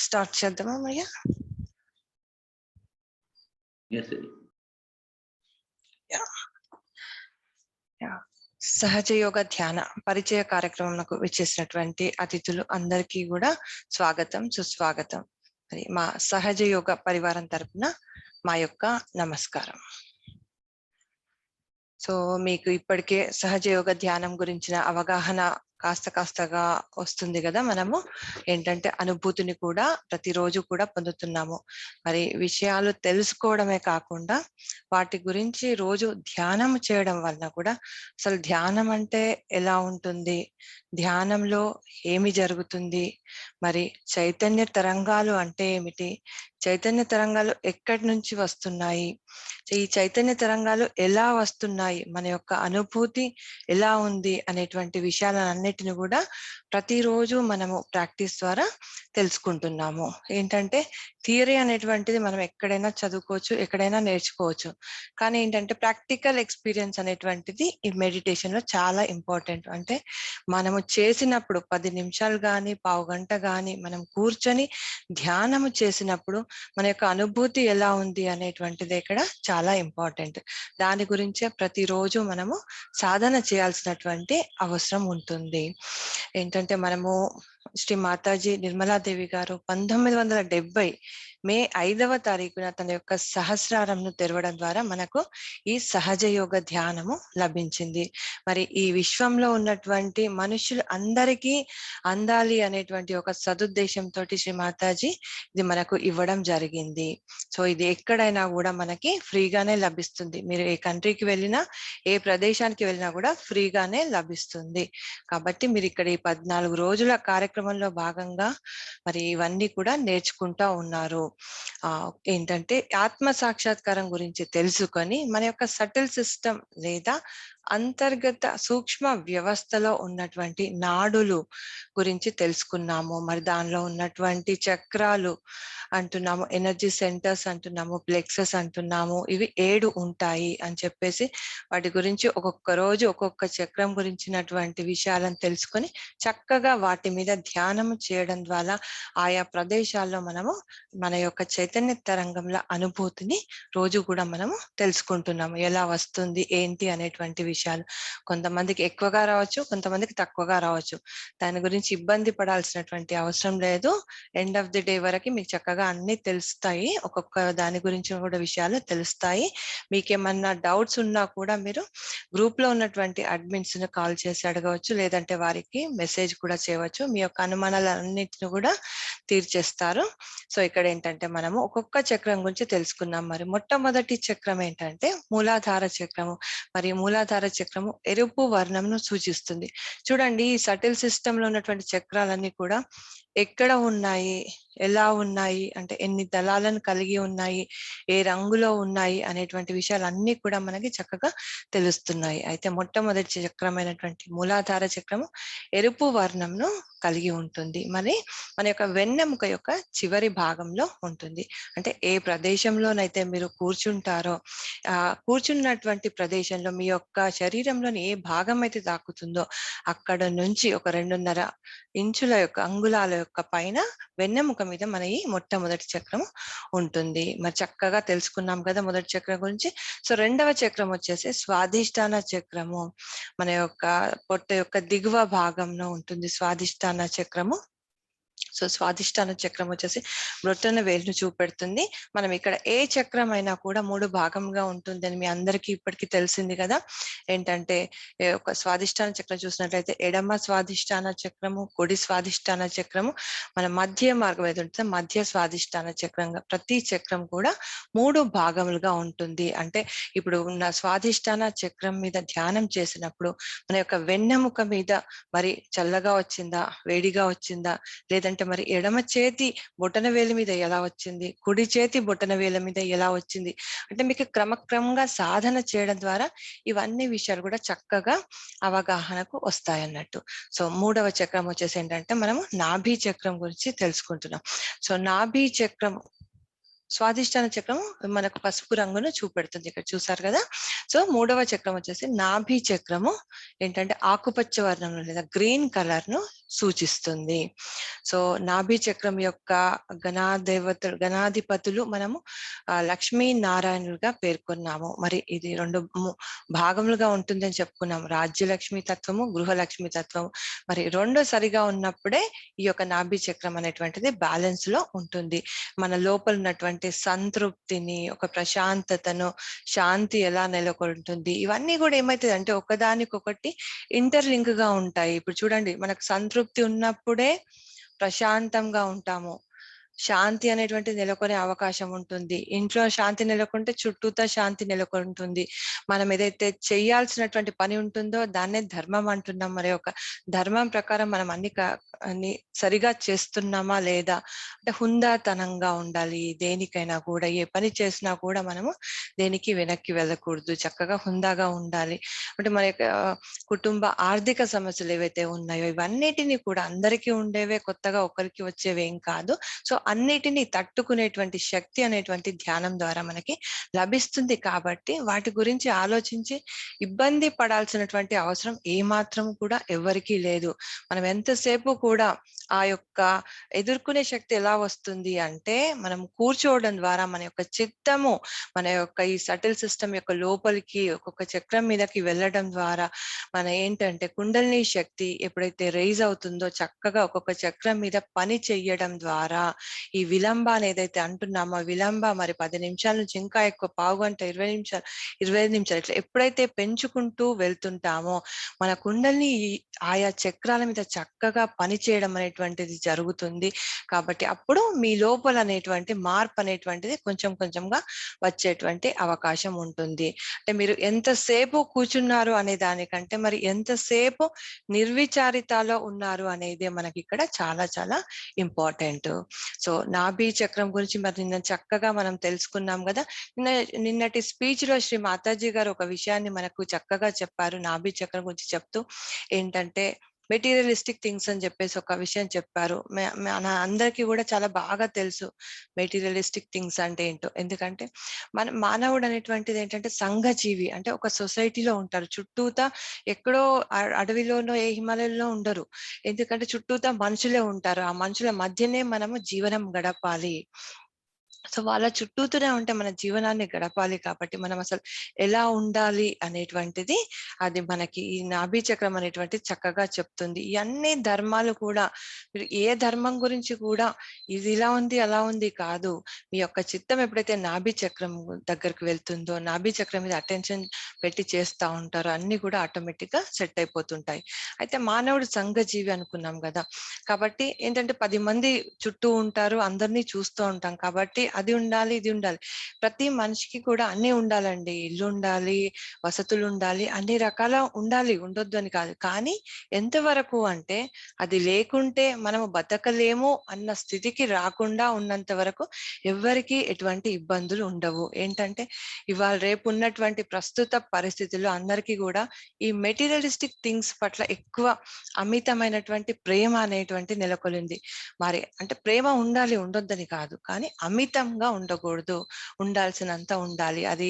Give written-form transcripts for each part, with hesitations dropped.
Start చేద్దామా మయ్య? సహజ యోగ ధ్యాన పరిచయ కార్యక్రమంకు విచ్చేసినటువంటి అతిథులు అందరికీ కూడా స్వాగతం, సుస్వాగతం. మరి మా సహజ యోగ పరివారం తరపున మా యొక్క నమస్కారం. సో మీకు ఇప్పటికే సహజ యోగ ధ్యానం గురించిన అవగాహన కాస్తగా వస్తుంది కదా. మనము ఏంటంటే అనుభూతిని కూడా ప్రతిరోజు కూడా పొందుతున్నాము. మరి విషయాలు తెలుసుకోవడమే కాకుండా వాటి గురించి రోజు ధ్యానం చేయడం వలన కూడా అసలు ధ్యానం అంటే ఎలా ఉంటుంది, ధ్యానంలో ఏమి జరుగుతుంది, మరి చైతన్య తరంగాలు అంటే ఏమిటి, చైతన్య తరంగాలు ఎక్కడి నుంచి వస్తున్నాయి, ఈ చైతన్య తరంగాలు ఎలా వస్తున్నాయి, మన యొక్క అనుభూతి ఎలా ఉంది అనేటువంటి విషయాలన్నిటిని కూడా ప్రతిరోజు మనము ప్రాక్టీస్ ద్వారా తెలుసుకుంటున్నాము. ఏంటంటే థియరీ అనేటువంటిది మనం ఎక్కడైనా చదువుకోవచ్చు, ఎక్కడైనా నేర్చుకోవచ్చు. కానీ ఏంటంటే ప్రాక్టికల్ ఎక్స్పీరియన్స్ అనేటువంటిది ఈ మెడిటేషన్ లో చాలా ఇంపార్టెంట్. అంటే మనము చేసినప్పుడు 10 నిమిషాలు కానీ పావు గంట కానీ మనం కూర్చొని ధ్యానము చేసినప్పుడు మన యొక్క అనుభూతి ఎలా ఉంది అనేటువంటిది ఇక్కడ చాలా ఇంపార్టెంట్. దాని గురించే ప్రతిరోజు మనము సాధన చేయాల్సినటువంటి అవసరం ఉంటుంది. ఏంటంటే మనము శ్రీ మాతాజీ నిర్మలాదేవి గారు 1970 మే 5వ తారీఖున తన యొక్క సహస్రారంను తెరవడం ద్వారా మనకు ఈ సహజ యోగ ధ్యానము లభించింది. మరి ఈ విశ్వంలో ఉన్నటువంటి మనుషులు అందరికీ అందాలి అనేటువంటి ఒక సదుద్దేశంతో శ్రీ మాతాజీ ఇది మనకు ఇవ్వడం జరిగింది. సో ఇది ఎక్కడైనా కూడా మనకి ఫ్రీగానే లభిస్తుంది. మీరు ఏ కంట్రీకి వెళ్ళినా, ఏ ప్రదేశానికి వెళ్ళినా కూడా ఫ్రీగానే లభిస్తుంది. కాబట్టి మీరు ఇక్కడ ఈ 14 రోజుల కార్యక్రమంలో భాగంగా మరి ఇవన్నీ కూడా నేర్చుకుంటా ఉన్నారు. ఏంటంటే ఆత్మ సాక్షాత్కారం గురించి తెలుసుకొని మన యొక్క సటిల్ సిస్టమ్ లేదా అంతర్గత సూక్ష్మ వ్యవస్థలో ఉన్నటువంటి నాడులు గురించి తెలుసుకున్నాము. మరి దానిలో ఉన్నటువంటి చక్రాలు అంటున్నాము, ఎనర్జీ సెంటర్స్ అంటున్నాము, ప్లెక్సెస్ అంటున్నాము, ఇవి 7 ఉంటాయి అని చెప్పేసి వాటి గురించి ఒక్కొక్క రోజు ఒక్కొక్క చక్రం గురించినటువంటి విషయాలను తెలుసుకొని చక్కగా వాటి మీద ధ్యానం చేయడం ద్వారా ఆయా ప్రదేశాల్లో మనము మన యొక్క చైతన్య తరంగంల అనుభూతిని రోజు కూడా మనము తెలుసుకుంటున్నాము. ఎలా వస్తుంది ఏంటి అనేటువంటి విషయాలు కొంతమందికి ఎక్కువగా రావచ్చు, కొంతమందికి తక్కువగా రావచ్చు. దాని గురించి ఇబ్బంది పడాల్సినటువంటి అవసరం లేదు. ఎండ్ ఆఫ్ ది డే వరకు మీకు చక్కగా అన్ని తెలుస్తాయి. ఒక్కొక్క దాని గురించి కూడా విషయాలు తెలుస్తాయి. మీకేమన్నా డౌట్స్ ఉన్నా కూడా మీరు గ్రూప్ లో ఉన్నటువంటి అడ్మిన్స్ ని కాల్ చేసి అడగవచ్చు, లేదంటే వారికి మెసేజ్ కూడా చేయవచ్చు. మీ యొక్క అనుమానాలన్నింటిని కూడా తీర్చేస్తారు. సో ఇక్కడ ఏంటంటే మనము ఒక్కొక్క చక్రం గురించి తెలుసుకున్నాం. మరి మొట్టమొదటి చక్రం ఏంటంటే మూలాధార చక్రము. మరి మూలాధార చక్రము ఎరుపు వర్ణంను సూచిస్తుంది. చూడండి, ఈ సటిల్ సిస్టమ్ లో ఉన్నటువంటి చక్రాలన్నీ కూడా ఎక్కడ ఉన్నాయి, ఎలా ఉన్నాయి, అంటే ఎన్ని దళాలను కలిగి ఉన్నాయి, ఏ రంగులో ఉన్నాయి అనేటువంటి విషయాలన్నీ కూడా మనకి చక్కగా తెలుస్తున్నాయి. అయితే మొట్టమొదటి చక్రమైనటువంటి మూలాధార చక్రము ఎరుపు వర్ణంను కలిగి ఉంటుంది. మరి మన యొక్క వెన్నెముక యొక్క చివరి భాగంలో ఉంటుంది. అంటే ఏ ప్రదేశంలోనైతే మీరు కూర్చుంటారో కూర్చున్నటువంటి ప్రదేశంలో మీ యొక్క శరీరంలోని ఏ భాగం అయితే తాకుతుందో అక్కడ నుంచి ఒక 2.5 ఇంచుల యొక్క అంగుళాల యొక్క పైన వెన్నెముక మీద మన ఈ మొట్టమొదటి చక్రం ఉంటుంది. మరి చక్కగా తెలుసుకున్నాం కదా మొదటి చక్రం గురించి. సో రెండవ చక్రం వచ్చేసి స్వాధిష్టాన చక్రము. మన యొక్క పొట్ట యొక్క దిగువ భాగంలో ఉంటుంది స్వాధిష్టాన చక్రము. సో స్వాధిష్టాన చక్రం వచ్చేసి బ్రొట్టన వేలును చూపెడుతుంది. మనం ఇక్కడ ఏ చక్రం అయినా కూడా 3 భాగంగా ఉంటుంది అని మీ అందరికీ ఇప్పటికీ తెలిసింది కదా. ఏంటంటే ఒక స్వాధిష్టాన చక్రం చూసినట్లయితే ఎడమ స్వాధిష్టాన చక్రము, కుడి స్వాధిష్టాన చక్రము, మన మధ్య మార్గం ఏది ఉంటుంది మధ్య స్వాధిష్టాన చక్రంగా ప్రతి చక్రం కూడా 3 భాగములుగా ఉంటుంది. అంటే ఇప్పుడు ఉన్న స్వాధిష్టాన చక్రం మీద ధ్యానం చేసినప్పుడు మన యొక్క వెన్నెముక మీద మరి చల్లగా వచ్చిందా, వేడిగా వచ్చిందా, లేదంటే మరి ఎడమ చేతి బొటన వేలు మీద ఎలా వచ్చింది, కుడి చేతి బొటన వేల మీద ఎలా వచ్చింది, అంటే మీకు క్రమక్రమంగా సాధన చేయడం ద్వారా ఇవన్నీ విషయాలు కూడా చక్కగా అవగాహనకు వస్తాయి అన్నట్టు. సో మూడవ చక్రం వచ్చేసి ఏంటంటే మనము నాభి చక్రం గురించి తెలుసుకుంటున్నాం. సో నాభి చక్రం స్వాధిష్టాన చక్రం మనకు పసుపు రంగును చూపెడుతుంది, ఇక్కడ చూసారు కదా. సో మూడవ చక్రం వచ్చేసి నాభి చక్రము ఏంటంటే ఆకుపచ్చ వర్ణంలో లేదా గ్రీన్ కలర్ ను సూచిస్తుంది. సో నాభి చక్రం యొక్క గణాధిపతులు మనము లక్ష్మీ నారాయణులుగా పేర్కొన్నాము. మరి ఇది 2 భాగములుగా ఉంటుందని చెప్పుకున్నాము. రాజ్యలక్ష్మి తత్వము, గృహలక్ష్మి తత్వము. మరి 2 సరిగా ఉన్నప్పుడే ఈ యొక్క నాభి చక్రం అనేటువంటిది బ్యాలెన్స్ లో ఉంటుంది. మన లోపల ఉన్నటువంటి సంతృప్తిని, ఒక ప్రశాంతతను, శాంతి ఎలా నెలకొంటుంది, ఇవన్నీ కూడా ఏమైతుంది అంటే ఒకదానికొకటి ఇంటర్లింక్ గా ఉంటాయి. ఇప్పుడు చూడండి, మనకు సంతృప్తి ఉన్నప్పుడే ప్రశాంతంగా ఉంటాము. శాంతి అనేటువంటి నెలకొనే అవకాశం ఉంటుంది. ఇంట్లో శాంతి నెలకొంటే చుట్టూతా శాంతి నెలకొంటుంది. మనం ఏదైతే చేయాల్సినటువంటి పని ఉంటుందో దాన్నే ధర్మం అంటున్నాం. మరి ఒక ధర్మం ప్రకారం మనం అన్ని సరిగా చేస్తున్నామా లేదా, అంటే హుందాతనంగా ఉండాలి. దేనికైనా కూడా, ఏ పని చేసినా కూడా మనము దేనికి వెనక్కి వెళ్ళకూడదు, చక్కగా హుందాగా ఉండాలి. అంటే మన కుటుంబ ఆర్థిక సమస్యలు ఏవైతే ఉన్నాయో ఇవన్నిటిని కూడా, అందరికీ ఉండేవే, కొత్తగా ఒకరికి వచ్చేవేం కాదు. సో అన్నిటినీ తట్టుకునేటువంటి శక్తి అనేటువంటి ధ్యానం ద్వారా మనకి లభిస్తుంది. కాబట్టి వాటి గురించి ఆలోచించి ఇబ్బంది పడాల్సినటువంటి అవసరం ఏమాత్రం కూడా ఎవరికీ లేదు. మనం ఎంతసేపు కూడా ఆ యొక్క ఎదుర్కొనే శక్తి ఎలా వస్తుంది అంటే, మనం కూర్చోవడం ద్వారా మన యొక్క చిత్తము మన యొక్క ఈ సటిల్ సిస్టమ్ యొక్క లోపలికి ఒక్కొక్క చక్రం మీదకి వెళ్ళడం ద్వారా మన ఏంటంటే కుండలిని శక్తి ఎప్పుడైతే రైజ్ అవుతుందో, చక్కగా ఒక్కొక్క చక్రం మీద పని చెయ్యడం ద్వారా ఈ విలంబాన్ని ఏదైతే అంటున్నామో, విలంబ మరి 10 నిమిషాల నుంచి ఇంకా ఎక్కువ, పావుగంట, 25 నిమిషాలు ఇట్లా ఎప్పుడైతే పెంచుకుంటూ వెళ్తుంటామో మన కుండల్ని ఆయా చక్రాల మీద చక్కగా పని చేయడం అనేటువంటిది జరుగుతుంది. కాబట్టి అప్పుడు మీ లోపల అనేటువంటి మార్పు అనేటువంటిది కొంచెం కొంచెంగా వచ్చేటువంటి అవకాశం ఉంటుంది. అంటే మీరు ఎంతసేపు కూర్చున్నారు అనే దానికంటే మరి ఎంతసేపు నిర్విచారితలో ఉన్నారు అనేది మనకి ఇక్కడ చాలా చాలా ఇంపార్టెంట్. సో నాభి చక్రం గురించి మరి నిన్న చక్కగా మనం తెలుసుకున్నాం కదా. నిన్నటి స్పీచ్ లో శ్రీ మాతాజీ గారు ఒక విషయాన్ని మనకు చక్కగా చెప్పారు. నాభి చక్రం గురించి చెప్తూ ఏంటంటే, మెటీరియలిస్టిక్ థింగ్స్ అని చెప్పేసి ఒక విషయం చెప్పారు. మన అందరికీ కూడా చాలా బాగా తెలుసు మెటీరియలిస్టిక్ థింగ్స్ అంటే ఏంటో. ఎందుకంటే మానవుడు అనేటువంటిది ఏంటంటే సంఘజీవి. అంటే ఒక సొసైటీలో ఉంటారు. చుట్టూతా ఎక్కడో అడవిలోనో ఏ హిమాలయంలో ఉండరు. ఎందుకంటే చుట్టూతా మనుషులే ఉంటారు. ఆ మనుషుల మధ్యనే మనము జీవనం గడపాలి. సో వాళ్ళ చుట్టూతూనే ఉంటే మన జీవనాన్ని గడపాలి. కాబట్టి మనం అసలు ఎలా ఉండాలి అనేటువంటిది అది మనకి ఈ నాభి చక్రం అనేటువంటిది చక్కగా చెప్తుంది. ఈ అన్ని ధర్మాలు కూడా, మీరు ఏ ధర్మం గురించి కూడా ఇది ఇలా ఉంది అలా ఉంది కాదు. మీ యొక్క చిత్తం ఎప్పుడైతే నాభి చక్రం దగ్గరికి వెళ్తుందో, నాభి చక్రం మీద అటెన్షన్ పెట్టి చేస్తూ ఉంటారో అన్ని కూడా ఆటోమేటిక్ గా సెట్ అయిపోతుంటాయి. అయితే మానవుడు సంఘజీవి అనుకున్నాం కదా. కాబట్టి ఏంటంటే 10 మంది చుట్టూ ఉంటారు, అందరినీ చూస్తూ ఉంటాం. కాబట్టి అది ఉండాలి, ఇది ఉండాలి. ప్రతి మనిషికి కూడా అన్ని ఉండాలండి. ఇల్లు ఉండాలి, వసతులు ఉండాలి, అన్ని రకాల ఉండాలి, ఉండొద్దు అని కాదు. కానీ ఎంతవరకు అంటే అది లేకుంటే మనము బతకలేము అన్న స్థితికి రాకుండా ఉన్నంత వరకు ఎవ్వరికి ఎటువంటి ఇబ్బందులు ఉండవు. ఏంటంటే ఇవాళ రేపు ఉన్నటువంటి ప్రస్తుత పరిస్థితుల్లో అందరికీ కూడా ఈ మెటీరియలిస్టిక్ థింగ్స్ పట్ల ఎక్కువ అమితమైనటువంటి ప్రేమ అనేటువంటి నెలకొలింది. మరి అంటే ప్రేమ ఉండాలి, ఉండొద్దని కాదు, కానీ అమితంగా ఉండకూడదు. ఉండాల్సినంత ఉండాలి. అది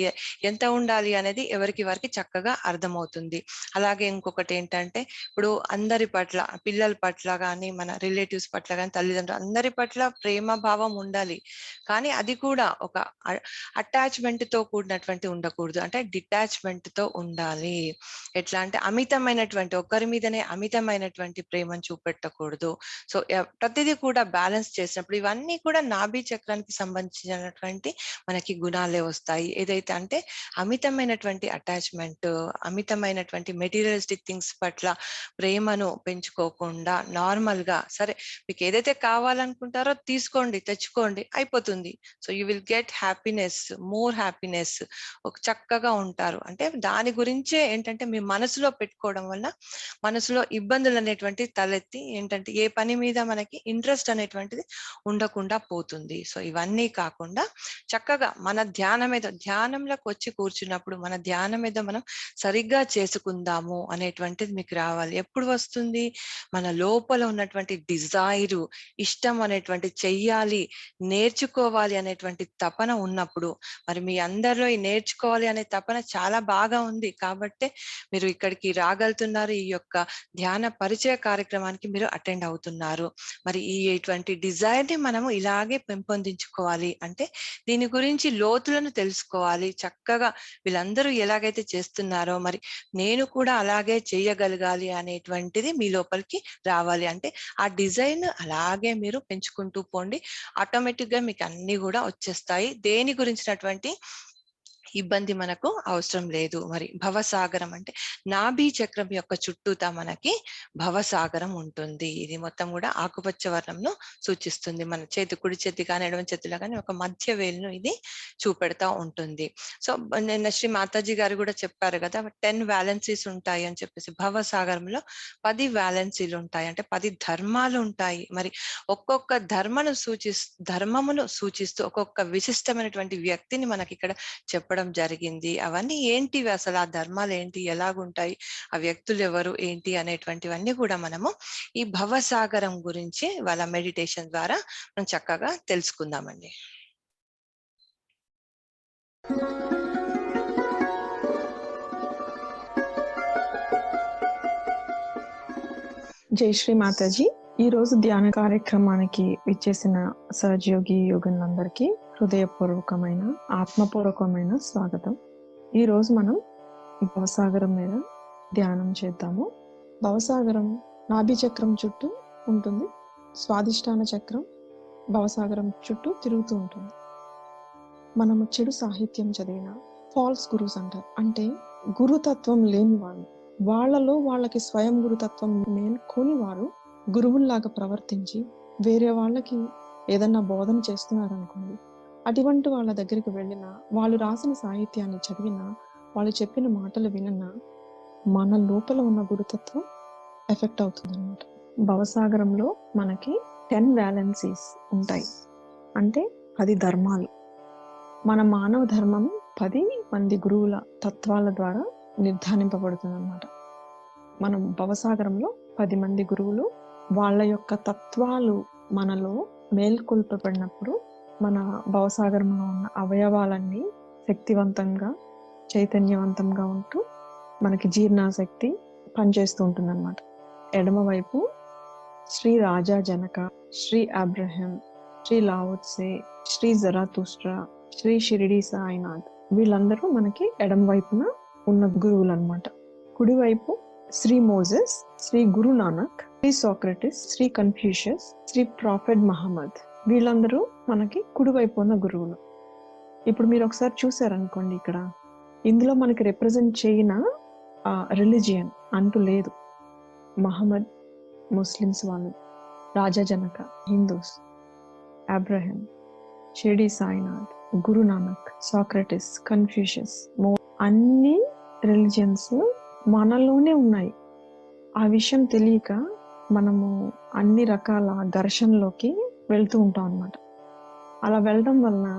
ఎంత ఉండాలి అనేది ఎవరికి వారికి చక్కగా అర్థమవుతుంది. అలాగే ఇంకొకటి ఏంటంటే, ఇప్పుడు అందరి పట్ల, పిల్లల పట్ల కానీ, మన రిలేటివ్స్ పట్ల కానీ, తల్లిదండ్రులు అందరి పట్ల ప్రేమ భావం ఉండాలి. కానీ అది కూడా ఒక అటాచ్మెంట్ తో కూడినటువంటి ఉండకూడదు. అంటే డిటాచ్మెంట్ తో ఉండాలి. ఎట్లా అంటే అమితమైనటువంటి, ఒకరి మీదనే అమితమైనటువంటి ప్రేమను చూపెట్టకూడదు. సో ప్రతిదీ కూడా బ్యాలెన్స్ చేసినప్పుడు ఇవన్నీ కూడా నాభి చక్రానికి సంబంధించినటువంటి మనకి గుణాలే వస్తాయి. ఏదైతే అంటే అమితమైనటువంటి అటాచ్మెంట్, అమితమైనటువంటి మెటీరియలిస్టిక్ థింగ్స్ పట్ల ప్రేమను పెంచుకోకుండా నార్మల్ గా, సరే మీకు ఏదైతే కావాలనుకుంటారో తీసుకోండి, తెచ్చుకోండి, అయిపోతుంది. So you will get happiness, more happiness. ఒక చక్కగా ఉంటారు. అంటే దాని గురించే ఏంటంటే మీ మనసులో పెట్టుకోవడం వల్ల మనసులో ఇబ్బందులు అనేటువంటి తలెత్తి ఏంటంటే ఏ పని మీద మనకి ఇంట్రెస్ట్ అనేటువంటిది ఉండకుండా పోతుంది. సో ఇవన్నీ కాకుండా చక్కగా మన ధ్యానంలోకి వచ్చి కూర్చున్నప్పుడు మన ధ్యానం మీద మనం సరిగ్గా చేసుకుందాము అనేటువంటిది మీకు రావాలి. ఎప్పుడు వస్తుంది? మన లోపల ఉన్నటువంటి డిజైరు, ఇష్టం అనేటువంటి చెయ్యాలి, నేర్చుకోవాలి అనేటువంటి తపన ఉన్నప్పుడు. మరి మీ అందరిలో ఈ నేర్చుకోవాలి అనే తపన చాలా బాగా ఉంది కాబట్టే మీరు ఇక్కడికి రాగలుగుతున్నారు. ఈ యొక్క ధ్యాన పరిచయ కార్యక్రమానికి మీరు అటెండ్ అవుతున్నారు. మరి ఇటువంటి డిజైర్ ని మనము ఇలాగే పెంపొందించుకోవాలి అంటే దీని గురించి లోతులను తెలుసుకోవాలి. చక్కగా వీళ్ళందరూ ఎలాగైతే చేస్తున్నారో మరి నేను కూడా అలాగే చేయగలగాలి అనేటువంటిది మీ లోపలికి రావాలి. అంటే ఆ డిజైన్ అలాగే మీరు పెంచుకుంటూ పోండి. ఆటోమేటిక్ గా మీకు అన్ని కూడా వచ్చేస్తాయి. దేని గురించినటువంటి ఇబ్బంది మనకు అవసరం లేదు. మరి భవసాగరం అంటే నాభి చక్రం యొక్క చుట్టూతా మనకి భవసాగరం ఉంటుంది. ఇది మొత్తం కూడా ఆకుపచ్చ వర్ణంను సూచిస్తుంది. మన కుడి చేతి కానీ ఎడమ చేతిలో కానీ ఒక మధ్య వేలును ఇది చూపెడతా ఉంటుంది. సో నిన్న శ్రీ మాతాజీ గారు కూడా చెప్పారు కదా, 10 వ్యాలెన్సీస్ ఉంటాయి అని చెప్పేసి. భవసాగరంలో 10 వ్యాలెన్సీలు ఉంటాయి, అంటే 10 ధర్మాలు ఉంటాయి. మరి ఒక్కొక్క ధర్మమును సూచిస్తూ ఒక్కొక్క విశిష్టమైనటువంటి వ్యక్తిని మనకి ఇక్కడ చెప్పడం జరిగింది. అవన్నీ ఏంటివి, అసలు ఆ ధర్మాలు ఏంటి, ఎలాగుంటాయి, ఆ వ్యక్తులు ఎవరు ఏంటి అనేటువంటివన్నీ కూడా మనము ఈ భవసాగరం గురించి వాళ్ళ మెడిటేషన్ ద్వారా మనం చక్కగా తెలుసుకుందామండి. జై శ్రీ మాతాజీ. ఈ రోజు ధ్యాన కార్యక్రమానికి విచ్చేసిన సహజయోగి యోగులందరికీ హృదయపూర్వకమైన ఆత్మపూర్వకమైన స్వాగతం. ఈ రోజు మనం భవసాగరం మీద ధ్యానం చేద్దాము. భవసాగరం నాభి చక్రం చుట్టూ ఉంటుంది. స్వాదిష్టాన చక్రం భవసాగరం చుట్టూ తిరుగుతూ ఉంటుంది. మనము చెడు సాహిత్యం చదివిన ఫాల్స్ గురుస్ అంటారు. అంటే గురుతత్వం లేని వాళ్ళు, వాళ్ళలో వాళ్ళకి స్వయం గురుతత్వం మేల్కొని వారు గురువుల్లాగా ప్రవర్తించి వేరే వాళ్ళకి ఏదన్నా బోధన చేస్తున్నారనుకోండి, అటువంటి వాళ్ళ దగ్గరికి వెళ్ళినా, వాళ్ళు రాసిన సాహిత్యాన్ని చదివినా, వాళ్ళు చెప్పిన మాటలు వినన్నా మన లోపల ఉన్న గురుతత్వం ఎఫెక్ట్ అవుతుంది అనమాట. భవసాగరంలో మనకి 10 వ్యాలెన్సీస్ ఉంటాయి, అంటే 10 ధర్మాలు. మన మానవ ధర్మం 10 మంది గురువుల తత్వాల ద్వారా నిర్ధారింపబడుతుంది అనమాట. మనం భవసాగరంలో 10 మంది గురువులు, వాళ్ళ యొక్క తత్వాలు మనలో మేల్కొల్పబడినప్పుడు మన భవసాగరంలో ఉన్న అవయవాలన్నీ శక్తివంతంగా, చైతన్యవంతంగా ఉంటూ మనకి జీర్ణాశక్తి పనిచేస్తూ ఉంటుంది అనమాట. ఎడమవైపు Shri Raja Janaka, Shri Abraham, Shri Lao Tzu, Shri Zarathustra, Shri Shirdi Sainath, వీళ్ళందరూ మనకి ఎడమ వైపున ఉన్న గురువులు అనమాట. కుడివైపు Shri Moses, Shri Guru Nanak, Shri Socrates, Shri Confucius, Shri prophet Muhammad, వీళ్ళందరూ మనకి కుడివైపు ఉన్న గురువులు. ఇప్పుడు మీరు ఒకసారి చూసారనుకోండి, ఇక్కడ ఇందులో మనకి రిప్రజెంట్ చేయన రిలీజియన్ అంటూ లేదు. మహమ్మద్ ముస్లిమ్స్ వాళ్ళు, రాజా Janaka Hindus, Abraham, Shirdi Sainath, Guru Nanak, Socrates, Confucius, అన్ని రిలీజియన్స్ మనలోనే ఉన్నాయి. ఆ విషయం తెలియక మనము అన్ని రకాల ఘర్షణలోకి వెళ్తూ ఉంటాం అన్నమాట. అలా వెళ్ళడం వలన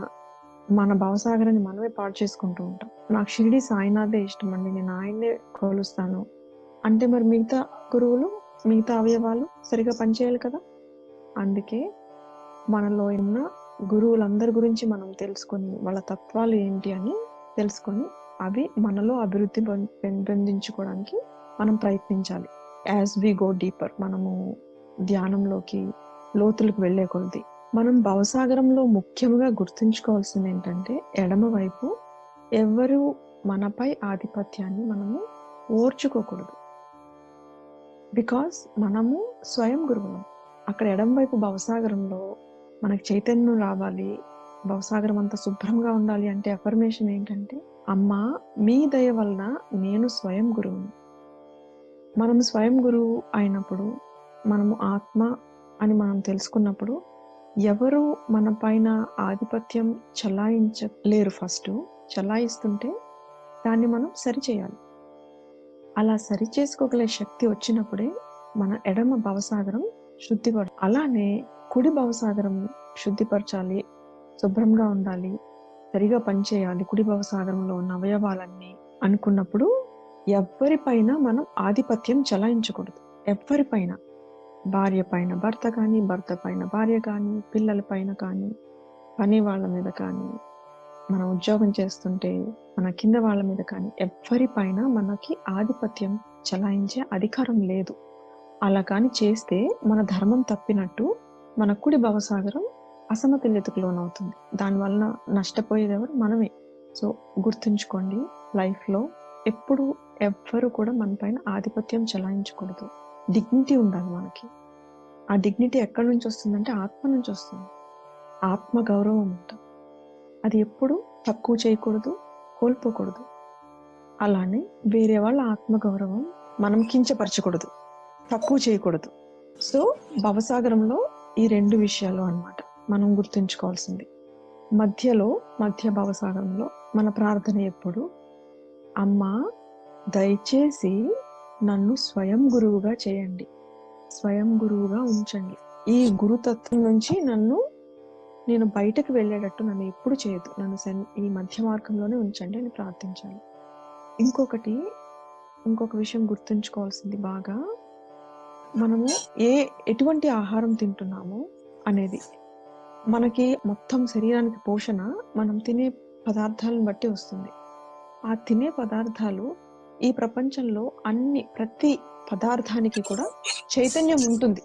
మన భవసాగరాన్ని మనమే పాడు చేసుకుంటూ ఉంటాం. నాకు షిరిడి సాయినాథే ఇష్టం అండి, నేను ఆయన్నే కొలుస్తాను అంటే మరి మిగతా గురువులు, మిగతా అవయవాలు సరిగా పనిచేయాలి కదా. అందుకే మనలో ఉన్న గురువులందరి గురించి మనం తెలుసుకొని, వాళ్ళ తత్వాలు ఏంటి అని తెలుసుకొని, అవి మనలో అభివృద్ధి పెంపొందించుకోవడానికి మనం ప్రయత్నించాలి. యాజ్ వి గో డీపర్, మనము ధ్యానంలోకి లోతులకు వెళ్లే కొలది మనం భవసాగరంలో ముఖ్యంగా గుర్తుంచుకోవాల్సింది ఏంటంటే, ఎడమ వైపు ఎవరు మనపై ఆధిపత్యాన్ని మనము ఓర్చుకోకూడదు. బికాస్ మనము స్వయం గురువులం. అక్కడ ఎడమ వైపు భవసాగరంలో మనకు చైతన్యం రావాలి, భవసాగరం అంతా శుభ్రంగా ఉండాలి అంటే అఫర్మేషన్ ఏంటంటే, అమ్మా మీ దయ వలన నేను స్వయం గురువుని. మనం స్వయం గురువు అయినప్పుడు, మనము ఆత్మ అని మనం తెలుసుకున్నప్పుడు, ఎవరు మన పైన ఆధిపత్యం చలాయించలేరు. ఫస్ట్ చలాయిస్తుంటే దాన్ని మనం సరిచేయాలి. అలా సరి చేసుకోగలే శక్తి వచ్చినప్పుడే మన ఎడమ భవసాగరం శుద్ధిపడ. అలానే కుడి భవసాగరం శుద్ధిపరచాలి, శుభ్రంగా ఉండాలి, సరిగా పనిచేయాలి, కుడి భవసాగరంలో ఉన్న అవయవాలన్నీ అనుకున్నప్పుడు ఎవ్వరిపైన మనం ఆధిపత్యం చలాయించకూడదు. ఎవ్వరిపైన, భార్య పైన భర్త కానీ, భర్త పైన భార్య కానీ, పిల్లల పైన కానీ, పని వాళ్ళ మీద కానీ, మనం ఉద్యోగం చేస్తుంటే మన కింద వాళ్ళ మీద కానీ ఎవ్వరిపైన మనకి ఆధిపత్యం చలాయించే అధికారం లేదు. అలా కానీ చేస్తే మన ధర్మం తప్పినట్టు మన కుడి భవసాగరం అసమతుల్యతకు లోనవుతుంది. దానివల్ల నష్టపోయేది ఎవరు? మనమే. సో గుర్తుంచుకోండి, లైఫ్లో ఎప్పుడు ఎవ్వరు కూడా మన పైన ఆధిపత్యం చలాయించకూడదు. డిగ్నిటీ ఉండాలి మనకి. ఆ డిగ్నిటీ ఎక్కడి నుంచి వస్తుందంటే ఆత్మ నుంచి వస్తుంది. ఆత్మ గౌరవం ఉంటుంది. అది ఎప్పుడు తక్కువ చేయకూడదు, కోల్పోకూడదు. అలానే వేరే వాళ్ళ ఆత్మగౌరవం మనం కించపరచకూడదు, తక్కువ చేయకూడదు. సో భవసాగరంలో ఈ 2 విషయాలు అన్నమాట మనం గుర్తుంచుకోవాల్సింది. మధ్య భవసాగరంలో మన ప్రార్థన ఎప్పుడు, అమ్మా దయచేసి నన్ను స్వయం గురువుగా చేయండి, స్వయం గురువుగా ఉంచండి. ఈ గురుతత్వం నుంచి నేను బయటకు వెళ్ళేటట్టు నన్ను ఎప్పుడు చేయొద్దు, నన్ను ఈ మధ్య మార్గంలోనే ఉంచండి అని ప్రార్థించాలి. ఇంకొక విషయం గుర్తుంచుకోవాల్సింది బాగా, మనము ఎటువంటి ఆహారం తింటున్నాము అనేది మనకి మొత్తం శరీరానికి పోషణ మనం తినే పదార్థాలను బట్టి వస్తుంది. ఆ తినే పదార్థాలు ఈ ప్రపంచంలో ప్రతి పదార్థానికి కూడా చైతన్యం ఉంటుంది.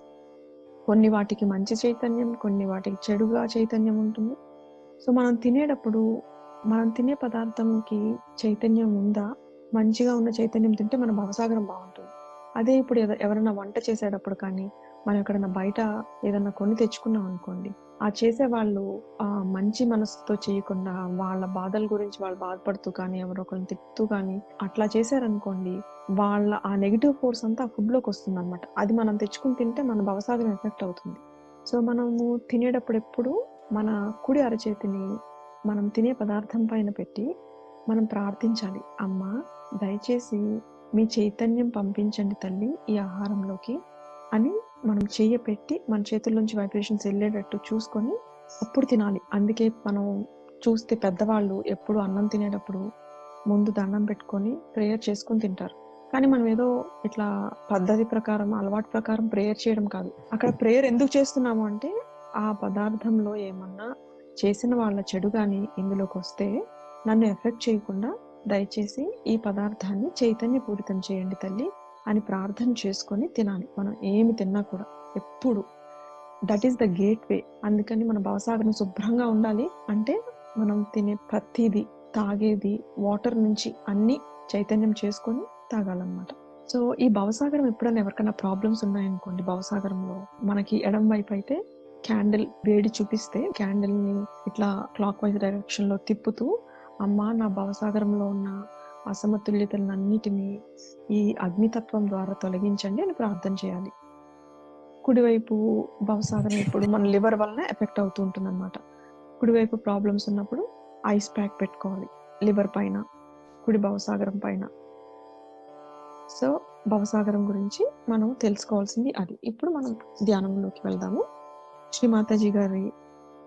కొన్ని వాటికి మంచి చైతన్యం, కొన్ని వాటికి చెడుగా చైతన్యం ఉంటుంది. సో మనం తినేటప్పుడు మనం తినే పదార్థంకి చైతన్యం ఉందా, మంచిగా ఉన్న చైతన్యం తింటే మన భవసాగరం బాగుంటుంది. అదే ఇప్పుడు ఎవరైనా వంట చేసేటప్పుడు కానీ, మనం ఎక్కడైనా బయట ఏదన్నా కొని తెచ్చుకున్నాం అనుకోండి, ఆ చేసే వాళ్ళు మంచి మనసుతో చేయకుండా వాళ్ళ బాధల గురించి వాళ్ళు బాధపడుతూ కానీ, ఎవరో ఒకరిని తిప్పుతూ కానీ అట్లా చేశారనుకోండి, వాళ్ళ ఆ నెగిటివ్ ఫోర్స్ అంతా ఫుడ్ లోకి వస్తుంది అనమాట. అది మనం తెచ్చుకుని తింటే మన భవసాగరం ఎఫెక్ట్ అవుతుంది. సో మనము తినేటప్పుడు ఎప్పుడు మన కుడి అరచేతిని మనం తినే పదార్థం పైన పెట్టి మనం ప్రార్థించాలి, అమ్మా దయచేసి మీ చైతన్యం పంపించండి తల్లి ఈ ఆహారంలోకి అని మనం చెయ్యి పెట్టి మన చేతుల్లోంచి వైబ్రేషన్స్ వెళ్ళేటట్టు చూసుకొని అప్పుడు తినాలి. అందుకే మనం చూస్తే పెద్దవాళ్ళు ఎప్పుడు అన్నం తినేటప్పుడు ముందు దండం పెట్టుకొని ప్రేయర్ చేసుకొని తింటారు. కానీ మనం ఏదో ఇట్లా పద్ధతి ప్రకారం, అలవాటు ప్రకారం ప్రేయర్ చేయడం కాదు. అక్కడ ప్రేయర్ ఎందుకు చేస్తున్నాము అంటే, ఆ పదార్థంలో ఏమన్నా చేసిన వాళ్ళ చెడు కానీ ఇందులోకి వస్తే నన్ను ఎఫెక్ట్ చేయకుండా దయచేసి ఈ పదార్థాన్ని చైతన్యపూరితం చేయండి తల్లి అని ప్రార్థన చేసుకొని తినాలి. మనం ఏమి తిన్నా కూడా ఎప్పుడు దట్ ఈస్ ద గేట్ వే. అందుకని మన భవసాగరం శుభ్రంగా ఉండాలి అంటే మనం తినే ప్రతిదీ, తాగేది, వాటర్ నుంచి అన్ని చైతన్యం చేసుకొని తాగాలన్నమాట. సో ఈ భవసాగరం ఎప్పుడైనా ఎవరికైనా ప్రాబ్లమ్స్ ఉన్నాయనుకోండి, భవసాగరంలో మనకి ఎడం వైపు అయితే క్యాండిల్ వేడి చూపిస్తే క్యాండిల్ ని ఇట్లా క్లాక్ వైజ్ డైరెక్షన్ లో తిప్పుతూ, అమ్మా నా భవసాగరంలో ఉన్న అసమతుల్యతలన్నిటినీ ఈ అగ్నితత్వం ద్వారా తొలగించండి అని ప్రార్థన చేయాలి. కుడివైపు భవసాగరం ఇప్పుడు మన లివర్ వలన ఎఫెక్ట్ అవుతూ ఉంటుంది అనమాట. కుడివైపు ప్రాబ్లమ్స్ ఉన్నప్పుడు ఐస్ ప్యాక్ పెట్టుకోవాలి లివర్ పైన, కుడి భవసాగరం పైన. సో భవసాగరం గురించి మనం తెలుసుకోవాల్సింది అది. ఇప్పుడు మనం ధ్యానంలోకి వెళ్దాము. శ్రీ మాతాజీ గారి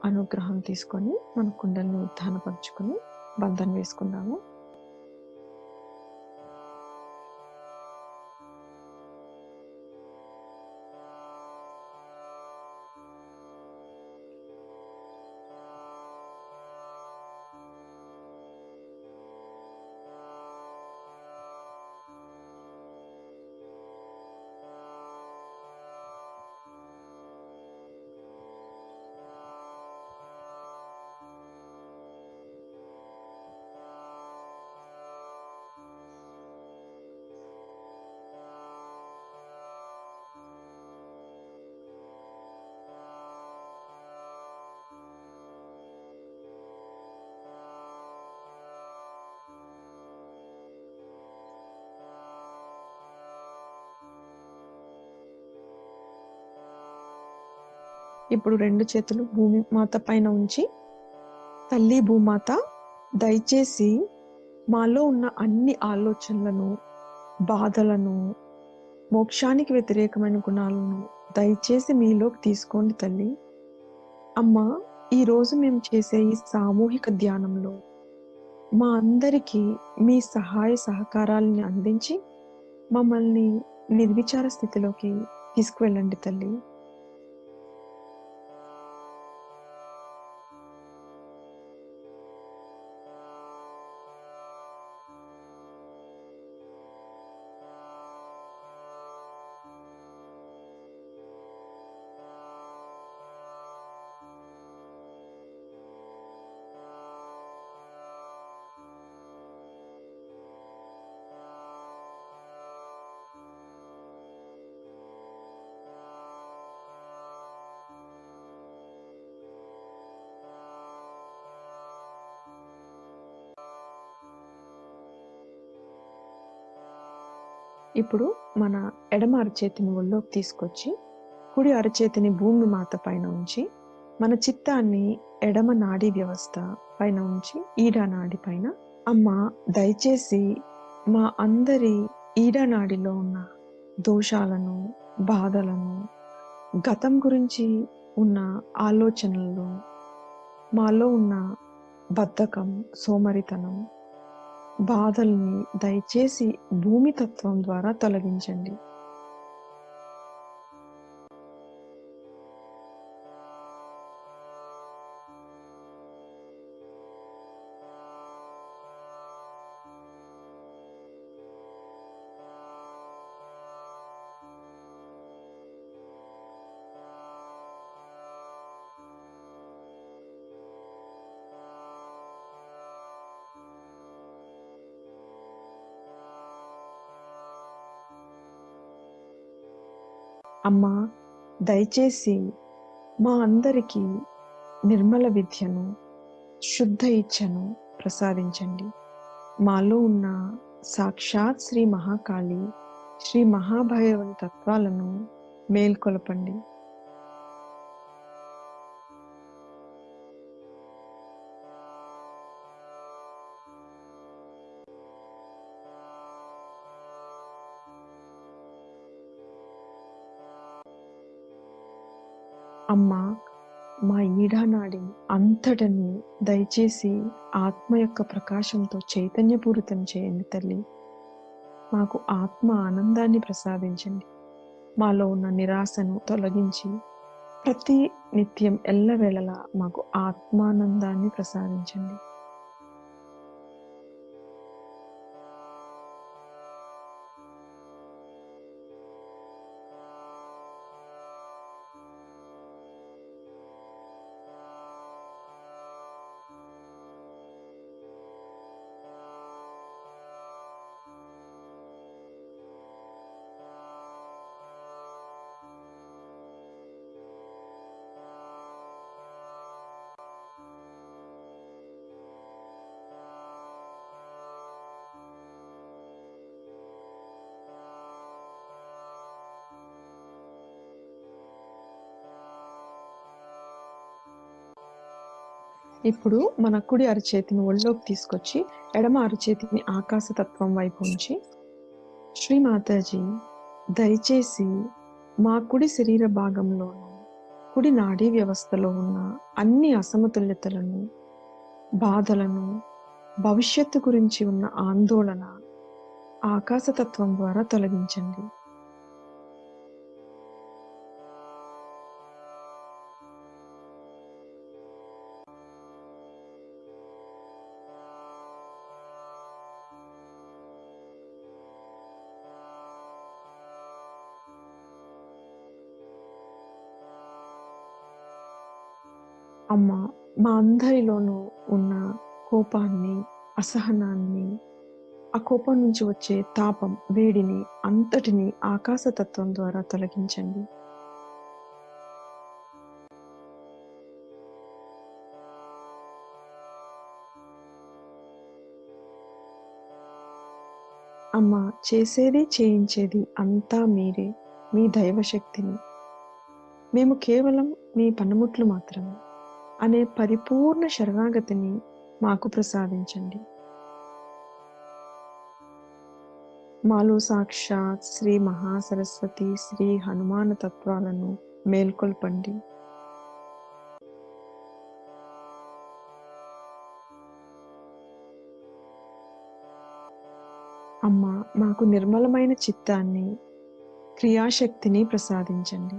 అనుగ్రహం తీసుకొని మన కుండల్ని ఉద్ధానపరుచుకొని బంధం వేసుకుందాము. ఇప్పుడు 2 చేతులు భూమి మాత పైన ఉంచి, తల్లి భూమాత దయచేసి మాలో ఉన్న అన్ని ఆలోచనలను, బాధలను, మోక్షానికి వ్యతిరేకమైన గుణాలను దయచేసి మీలోకి తీసుకోండి తల్లి. అమ్మా ఈ రోజు మేము చేసే ఈ సామూహిక ధ్యానంలో మా అందరికీ మీ సహాయ సహకారాలని అందించి మమ్మల్ని నిర్విచార స్థితిలోకి తీసుకువెళ్ళండి తల్లి. ఇప్పుడు మన ఎడమ అరచేతిని ఒళ్ళోకి తీసుకొచ్చి కుడి అరచేతిని భూమి మాత పైన ఉంచి మన చిత్తాన్ని ఎడమ నాడీ వ్యవస్థ పైన ఉంచి ఈడా నాడి పైన, అమ్మ దయచేసి మా అందరి ఈడా నాడిలో ఉన్న దోషాలను, బాధలను, గతం గురించి ఉన్న ఆలోచనలు, మాలో ఉన్న బద్ధకం, సోమరితనం, బాధల్ని దయచేసి భూమి తత్వం ద్వారా తొలగించండి. అమ్మా దయచేసి మా అందరికీ నిర్మల విద్యను, శుద్ధ ఇచ్ఛను ప్రసాదించండి. మాలో ఉన్న సాక్షాత్ శ్రీ మహాకాళి, శ్రీ మహాభైరవుని తత్వాలను మేల్కొలపండి. అమ్మా మా ఈడానాడి అంతటని దయచేసి ఆత్మ యొక్క ప్రకాశంతో చైతన్యపూరితం చేయండి తల్లి. మాకు ఆత్మ ఆనందాన్ని ప్రసాదించండి. మాలో ఉన్న నిరాశను తొలగించి ప్రతి నిత్యం ఎల్లవేళలా మాకు ఆత్మానందాన్ని ప్రసాదించండి. ఇప్పుడు మన కుడి అరచేతిని ఒళ్ళోకి తీసుకొచ్చి ఎడమ అరచేతిని ఆకాశతత్వం వైపు ఉంచి, శ్రీ మాతాజీ దయచేసి మా కుడి శరీర భాగంలోను, కుడి నాడీ వ్యవస్థలో ఉన్న అన్ని అసమతుల్యతలను, బాధలను, భవిష్యత్తు గురించి ఉన్న ఆందోళన ఆకాశతత్వం ద్వారా తొలగించండి. అమ్మ మా అందరిలోనూ ఉన్న కోపాన్ని, అసహనాన్ని, ఆ కోపం నుంచి వచ్చే తాపం, వేడిని అంతటిని ఆకాశతత్వం ద్వారా తొలగించండి. అమ్మ చేసేది చేయించేది అంతా మీరే, మీ దైవశక్తిని. మేము కేవలం మీ పనిముట్లు మాత్రమే అనే పరిపూర్ణ శరణాగతిని మాకు ప్రసాదించండి. మాలో సాక్షాత్ శ్రీ మహాసరస్వతి, శ్రీ హనుమాన తత్వాలను మేల్కొల్పండి. అమ్మా, మాకు నిర్మలమైన చిత్తాన్ని, క్రియాశక్తిని ప్రసాదించండి.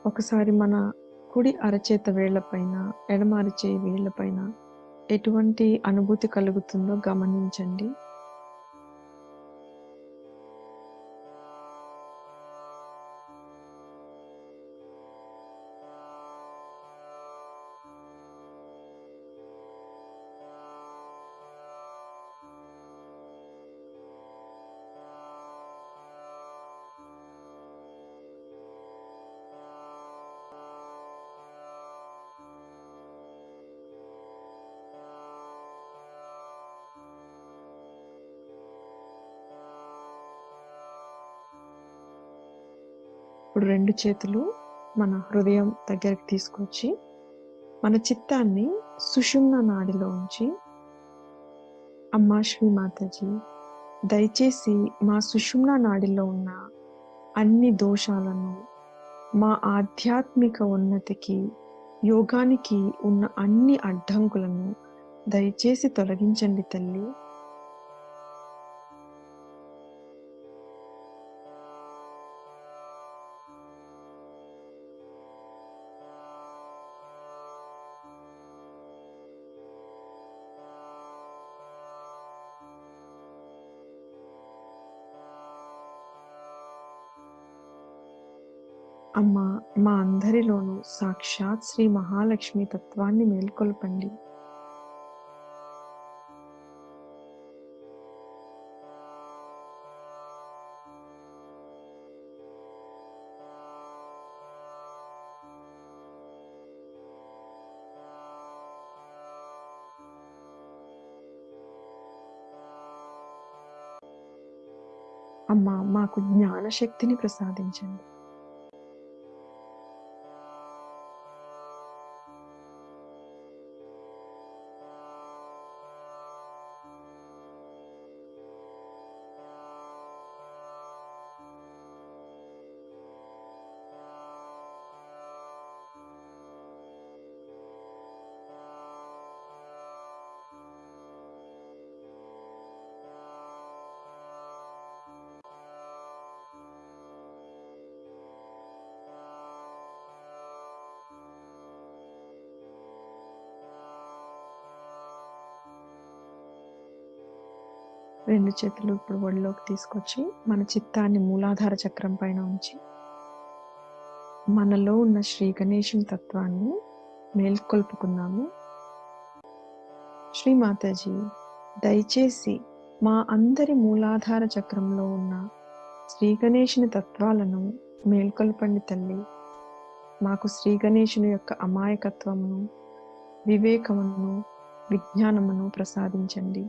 ఒకసారి మన కుడి అరచేత వేళ్లపైన, ఎడమ అరచేయి వేళ్లపైన ఎటువంటి అనుభూతి కలుగుతుందో గమనించండి. ఇప్పుడు 2 చేతులు మన హృదయం దగ్గరికి తీసుకొచ్చి మన చిత్తాన్ని సుషుమ్న నాడిలో ఉంచి, అమ్మా శ్రీ మాతాజీ, దయచేసి మా సుషుమ్న నాడిలో ఉన్న అన్ని దోషాలను, మా ఆధ్యాత్మిక ఉన్నతికి, యోగానికి ఉన్న అన్ని అడ్డంకులను దయచేసి తొలగించండి తల్లి. అమ్మా, మా అందరిలోనూ సాక్షాత్ శ్రీ మహాలక్ష్మి తత్వాన్ని మేల్కొల్పండి. అమ్మా, మాకు జ్ఞానశక్తిని ప్రసాదించండి. రెండు చేతులు ఇప్పుడు ఒడిలోకి తీసుకొచ్చి మన చిత్తాన్ని మూలాధార చక్రం పైన ఉంచి మనలో ఉన్న శ్రీ గణేశుని తత్వాన్ని మేల్కొల్పుకున్నాము. శ్రీ మాతాజీ, దయచేసి మా అందరి మూలాధార చక్రంలో ఉన్న శ్రీ గణేశుని తత్వాలను మేల్కొల్పండి తల్లి. మాకు శ్రీ గణేశుని యొక్క అమాయకత్వమును, వివేకమును, విజ్ఞానమును ప్రసాదించండి.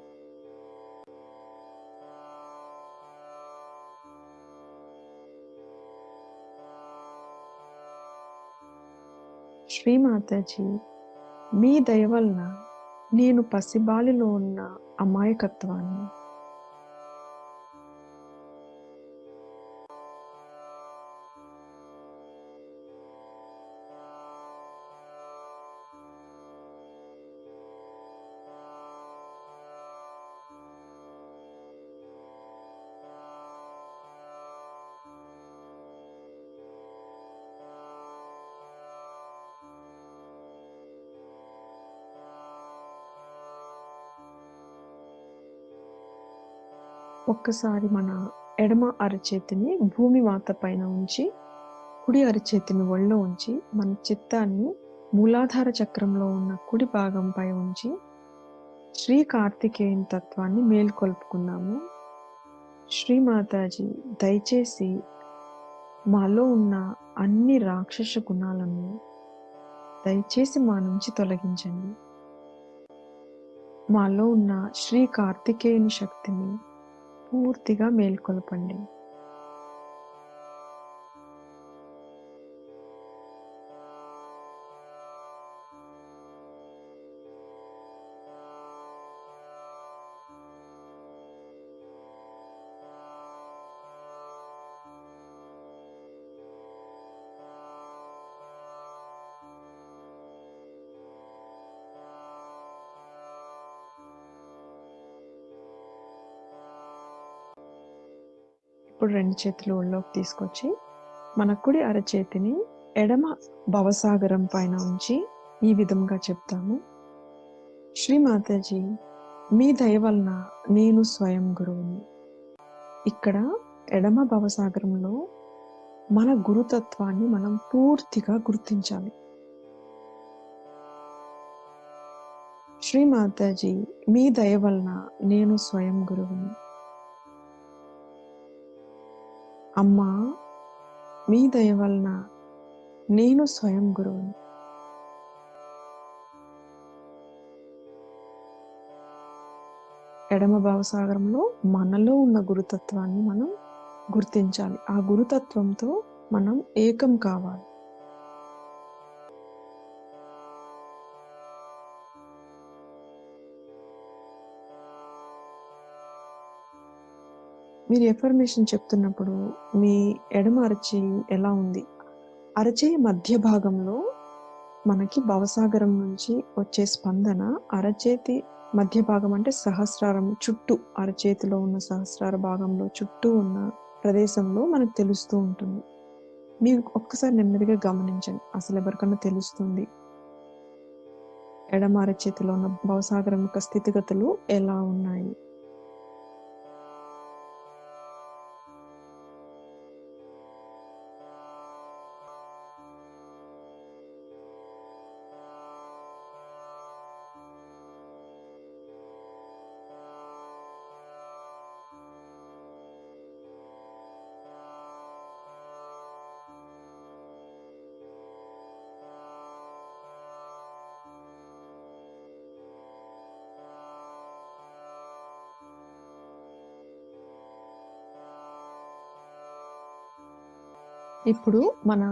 శ్రీ మాతాజీ, మీ దయ వలన నేను పసిబాలిలో ఉన్న అమాయకత్వాన్ని, ఒక్కసారి మన ఎడమ అరచేతిని భూమి మాత పైన ఉంచి, కుడి అరచేతిని ఒళ్ళో ఉంచి, మన చిత్తాన్ని మూలాధార చక్రంలో ఉన్న కుడి భాగంపై ఉంచి శ్రీ కార్తికేయుని తత్వాన్ని మేల్కొల్పుకున్నాము. శ్రీ మాతాజీ, దయచేసి మాలో ఉన్న అన్ని రాక్షస గుణాలను దయచేసి మా నుంచి తొలగించండి. మాలో ఉన్న శ్రీ కార్తికేయుని శక్తిని పూర్తిగా మేల్కొల్పండి. ఇప్పుడు 2 చేతులు ఒళ్ళోకి తీసుకొచ్చి మన కుడి అరచేతిని ఎడమ భవసాగరం పైన ఉంచి ఈ విధంగా చెప్తాము. శ్రీ మాతాజీ, మీ దయ వలన నేను స్వయం గురువుని. ఇక్కడ ఎడమ భవసాగరంలో మన గురుతత్వాన్ని మనం పూర్తిగా గుర్తించాలి. శ్రీ మాతాజీ, మీ దయ వలన నేను స్వయం గురువుని. అమ్మా, మీ దయ వలన నేను స్వయం గురువుని. ఎడమ భావసాగరంలో మనలో ఉన్న గురుతత్వాన్ని మనం గుర్తించాలి. ఆ గురుతత్వంతో మనం ఏకం కావాలి. మీరు ఎఫర్మేషన్ చెప్తున్నప్పుడు మీ ఎడమ అరచేయి ఎలా ఉంది? అరచేయి మధ్య భాగంలో మనకి భవసాగరం నుంచి వచ్చే స్పందన అరచేతి మధ్య భాగం అంటే సహస్రారం చుట్టూ, అరచేతిలో ఉన్న సహస్రార భాగంలో చుట్టూ ఉన్న ప్రదేశంలో మనకు తెలుస్తూ ఉంటుంది. మీరు ఒక్కసారి నెమ్మదిగా గమనించండి, అసలు ఎవరికన్నా తెలుస్తుంది ఎడమ అరచేతిలో ఉన్న భవసాగరం యొక్క స్థితిగతులు ఎలా ఉన్నాయి? ఇప్పుడు మన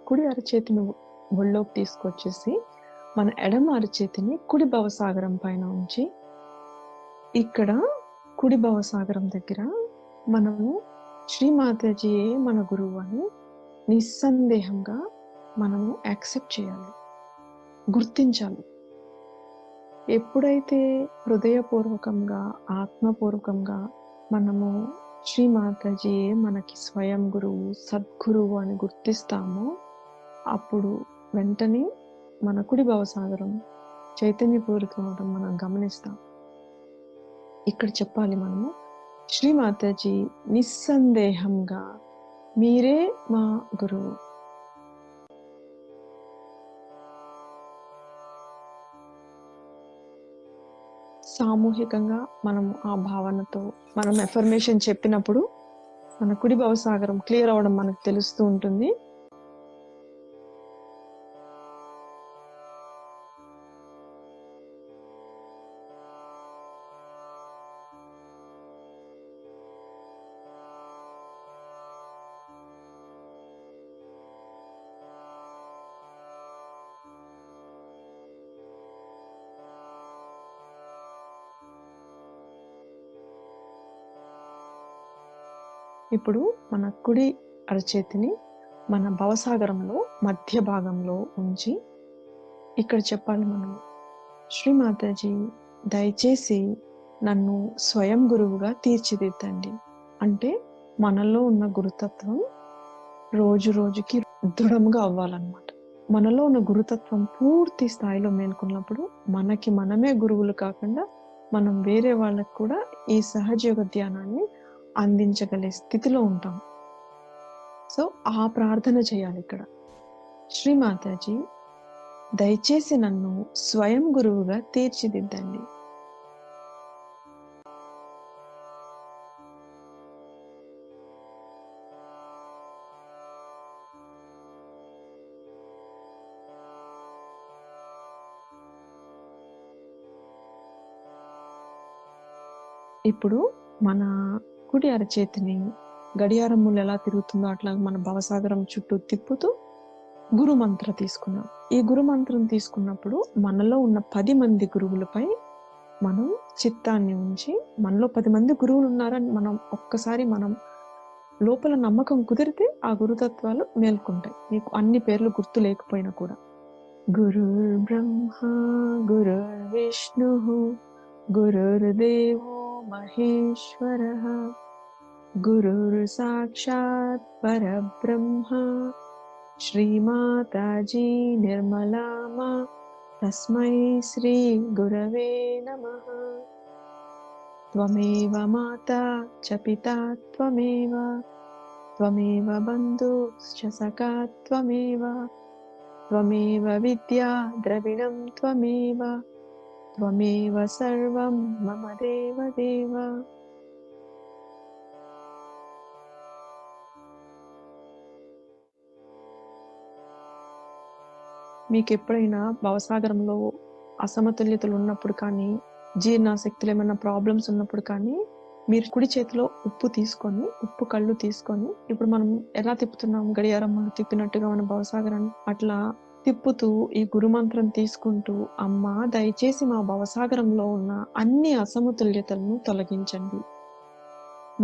కుడి అరచేతిని ఒళ్ళోకి తీసుకొచ్చేసి మన ఎడమ అరచేతిని కుడి భవసాగరం పైన ఉంచి ఇక్కడ కుడి భవసాగరం దగ్గర మనము శ్రీమాతాజీయే మన గురువు అని నిస్సందేహంగా మనము యాక్సెప్ట్ చేయాలి, గుర్తించాలి. ఎప్పుడైతే హృదయపూర్వకంగా, ఆత్మపూర్వకంగా మనము శ్రీమాతాజీయే మనకి స్వయం గురువు, సద్గురువు అని గుర్తిస్తామో అప్పుడు వెంటనే మన కుడి భవసాగరం చైతన్యపూరితం అవడం మనం గమనిస్తాం. ఇక్కడ చెప్పాలి మనము, శ్రీమాతాజీ నిస్సందేహంగా మీరే మా గురువు. సామూహికంగా మనం ఆ భావనతో మనం ఎఫర్మేషన్ చెప్పినప్పుడు మన కుడి భవసాగరం క్లియర్ అవడం మనకు తెలుస్తూ ఉంటుంది. ఇప్పుడు మన కుడి అరచేతిని మన భవసాగరంలో మధ్య భాగంలో ఉంచి ఇక్కడ చెప్పాలి మనం, శ్రీమాతాజీ దయచేసి నన్ను స్వయం గురువుగా తీర్చిదిద్దండి. అంటే మనలో ఉన్న గురుతత్వం రోజు రోజుకి దృఢంగా అవ్వాలన్నమాట. మనలో ఉన్న గురుతత్వం పూర్తి స్థాయిలో మేల్కొన్నప్పుడు మనకి మనమే గురువులు కాకుండా మనం వేరే వాళ్ళకు కూడా ఈ సహజయోగ ధ్యానాన్ని అందించగలిగే స్థితిలో ఉంటాం. సో ఆ ప్రార్థన చేయాలి ఇక్కడ, శ్రీమాతాజీ దయచేసి నన్ను స్వయం గురువుగా తీర్చిదిద్దండి. ఇప్పుడు మన కుడి అరచేతిని గడియారం ముళ్ళు ఎలా తిరుగుతుందో అట్లా మన భవసాగరం చుట్టూ తిప్పుతూ గురు మంత్ర తీసుకున్నాం. ఈ గురు మంత్రం తీసుకున్నప్పుడు మనలో ఉన్న 10 మంది గురువులపై మనం చిత్తాన్ని ఉంచి, మనలో 10 మంది గురువులు ఉన్నారని మనం ఒక్కసారి మనం లోపల నమ్మకం కుదిరితే ఆ గురుతత్వాలు మేల్కొంటాయి. మీకు అన్ని పేర్లు గుర్తు లేకపోయినా కూడా. గురుర్ బ్రహ్మ గురుర్ విష్ణు గురుర్దేవో మహేశ్వరః గురుర్ సాక్షాత్ పరబ్రహ్మ శ్రీమాతాజీ నిర్మలామా తస్మై శ్రీ గురవే నమః. త్వమేవ మాతా చ పితా త్వమేవ త్వమేవ బంధుశ్చ సఖా త్వమేవ త్వమేవ విద్యా ద్రవిణం త్వమేవ త్వమేవ సర్వం మమ దేవదేవ. మీకు ఎప్పుడైనా భవసాగరంలో అసమతుల్యతలు ఉన్నప్పుడు కానీ, జీర్ణాశక్తులు ఏమైనా ప్రాబ్లమ్స్ ఉన్నప్పుడు కానీ, మీరు కుడి చేతిలో ఉప్పు తీసుకొని, ఉప్పు కళ్ళు తీసుకొని, ఇప్పుడు మనం ఎలా తిప్పుతున్నాం గడియారం ముందు తిప్పినట్టుగా మన భవసాగరాన్ని అట్లా తిప్పుతూ ఈ గురుమంత్రం తీసుకుంటూ, అమ్మా దయచేసి మా భవసాగరంలో ఉన్న అన్ని అసమతుల్యతలను తొలగించండి.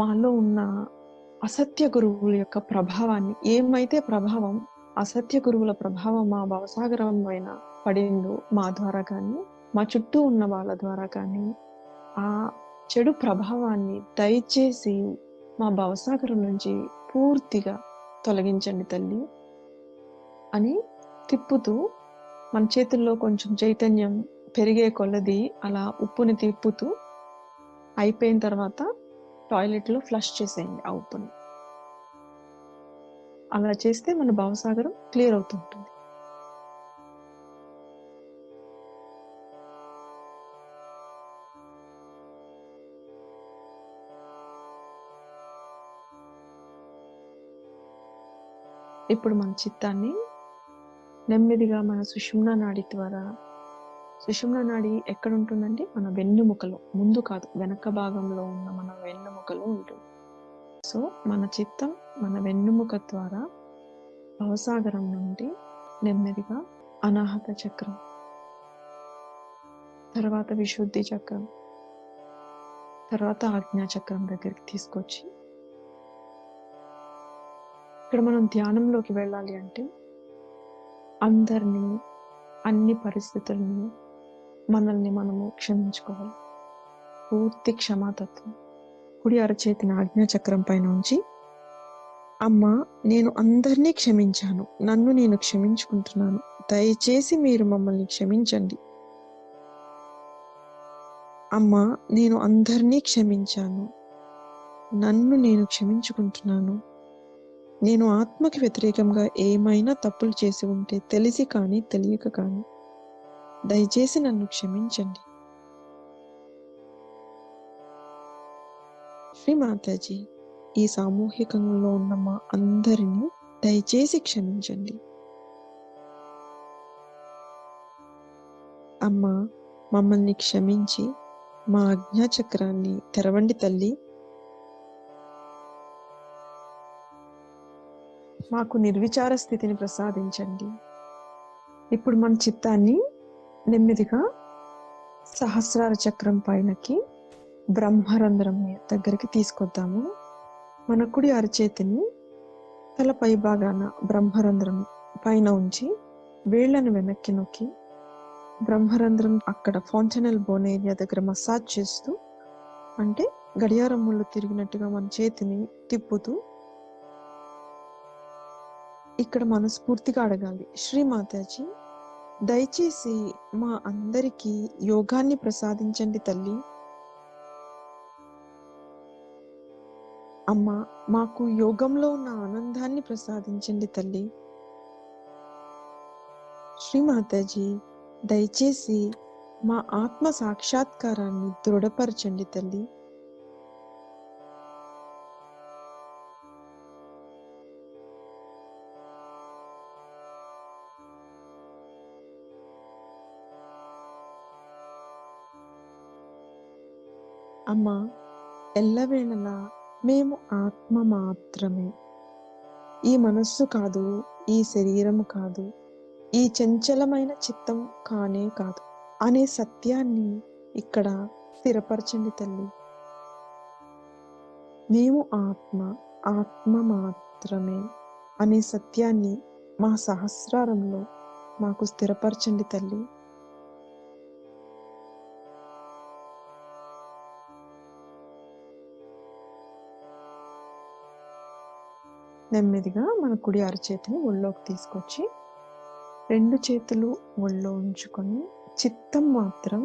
మాలో ఉన్న అసత్య గురువుల యొక్క ప్రభావాన్ని, ఏమైతే ప్రభావం అసత్య గురువుల ప్రభావం మా భవసాగరం పైన పడిందో మా ద్వారా కానీ, మా చుట్టూ ఉన్న వాళ్ళ ద్వారా కానీ, ఆ చెడు ప్రభావాన్ని దయచేసి మా భవసాగరం నుంచి పూర్తిగా తొలగించండి తల్లి అని తిప్పుతూ, మన చేతుల్లో కొంచెం చైతన్యం పెరిగే కొలది అలా ఉప్పుని తిప్పుతూ అయిపోయిన తర్వాత టాయిలెట్లో ఫ్లష్ చేసేయండి ఆ ఉప్పుని. అలా చేస్తే మన భవసాగరం క్లియర్ అవుతుంటుంది. ఇప్పుడు మన చిత్తాన్ని నెమ్మదిగా మన సుషుమ్నా నాడి ద్వారా, సుషుమ్నా నాడి ఎక్కడ ఉంటుందండి? మన వెన్నుముకలో, ముందు కాదు వెనక భాగంలో ఉన్న మన వెన్నుముకలో ఉంటుంది. సో మన చిత్తం మన వెన్నుముక ద్వారా భవసాగరం నుండి నెమ్మదిగా అనాహత చక్రం, తర్వాత విశుద్ధి చక్రం, తర్వాత ఆజ్ఞా చక్రం దగ్గరికి తీసుకొచ్చి, ఇక్కడ మనం ధ్యానంలోకి వెళ్ళాలి అంటే అందరినీ, అన్ని పరిస్థితులను, మనల్ని మనము క్షమించుకోవాలి. పూర్తి క్షమాతత్వం. కుడి అరచేతిని ఆజ్ఞా చక్రం పైన ఉంచి, అమ్మా నేను అందరినీ క్షమించాను, నన్ను నేను క్షమించుకుంటున్నాను, దయచేసి మీరు మమ్మల్ని క్షమించండి. అమ్మా నేను అందరినీ క్షమించాను, నన్ను నేను క్షమించుకుంటున్నాను. నేను ఆత్మకి వ్యతిరేకంగా ఏమైనా తప్పులు చేసి ఉంటే తెలిసి కానీ తెలియక కానీ దయచేసి నన్ను క్షమించండి. శ్రీ మాతాజీ ఈ సామూహికంలో ఉన్న మా అందరినీ దయచేసి క్షమించండి. అమ్మా మమ్మల్ని క్షమించి మా ఆజ్ఞాచక్రాన్ని తెరవండి తల్లి. మాకు నిర్విచార స్థితిని ప్రసాదించండి. ఇప్పుడు మన చిత్తాన్ని నెమ్మదిగా సహస్రార చక్రం పైనకి, బ్రహ్మరంధ్రం దగ్గరికి తీసుకొద్దాము. మన కుడి అరచేతిని తల పై భాగాన బ్రహ్మరంధ్రం పైన ఉంచి వేళ్లను వెనక్కి నొక్కి బ్రహ్మరంధ్రం అక్కడ ఫాంటనల్ బోన్ ఏరియా దగ్గర మసాజ్ చేస్తూ, అంటే గడియారం ముళ్ళు తిరిగినట్టుగా మన చేతిని తిప్పుతూ ఇక్కడ మనస్ఫూర్తిగా అడగాలి, శ్రీ మాతాజీ దయచేసి మా అందరికీ యోగాన్ని ప్రసాదించండి తల్లి. అమ్మా మాకు యోగంలో ఉన్న ఆనందాన్ని ప్రసాదించండి తల్లి. శ్రీ మాతాజీ దయచేసి మా ఆత్మ సాక్షాత్కారాన్ని దృఢపరచండి తల్లి. అమ్మా ఎల్లవేళలా మేము ఆత్మ మాత్రమే, ఈ మనస్సు కాదు, ఈ శరీరము కాదు, ఈ చంచలమైన చిత్తం కానే కాదు అనే సత్యాన్ని ఇక్కడ స్థిరపరచండి తల్లి. మేము ఆత్మ, ఆత్మ మాత్రమే అనే సత్యాన్ని మా సహస్రారంలో మాకు స్థిరపరచండి తల్లి. నెమ్మదిగా మన కుడి అరచేతిని ఒళ్ళోకి తీసుకొచ్చి 2 చేతులు ఒళ్ళో ఉంచుకొని చిత్తం మాత్రం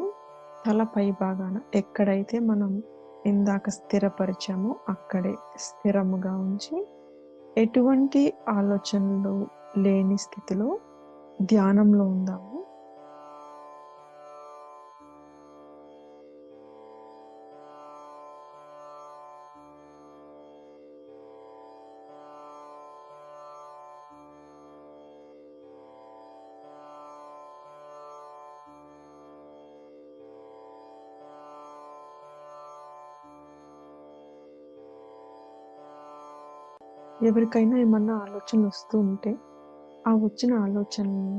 తల పై భాగాన ఎక్కడైతే మనం ఇందాక స్థిరపరిచామో అక్కడే స్థిరముగా ఉంచి ఎటువంటి ఆలోచనలు లేని స్థితిలో ధ్యానంలో ఉందాము. ఎవరికైనా ఏమన్నా ఆలోచనలు వస్తూ ఉంటే ఆ వచ్చిన ఆలోచనని,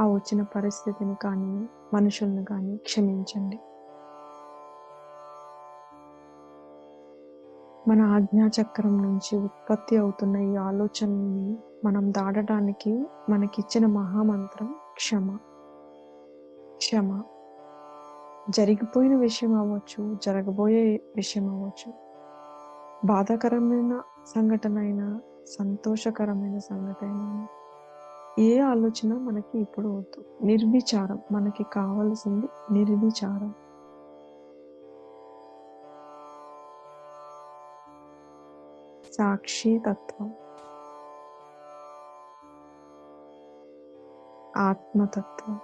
ఆ వచ్చిన పరిస్థితిని కానీ, మనుషుల్ని కానీ క్షమించండి. మన ఆజ్ఞాచక్రం నుంచి ఉత్పత్తి అవుతున్న ఈ ఆలోచనని మనం దాటడానికి మనకిచ్చిన మహామంత్రం క్షమ. క్షమ. జరిగిపోయిన విషయం అవ్వచ్చు, జరగబోయే విషయం అవ్వచ్చు, బాధాకరమైన సంఘటన అయినా, సంతోషకరమైన సంఘటన అయినా, ఏ ఆలోచన మనకి ఇప్పుడు వద్దు. నిర్విచారం. మనకి కావలసింది నిర్విచారం. సాక్షి తత్వం, ఆత్మతత్వం.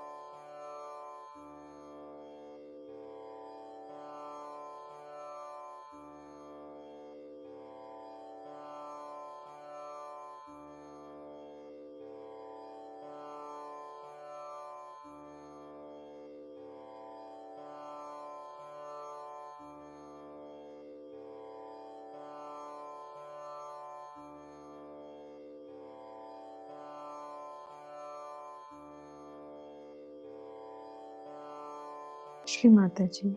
శ్రీ మాతాజీ,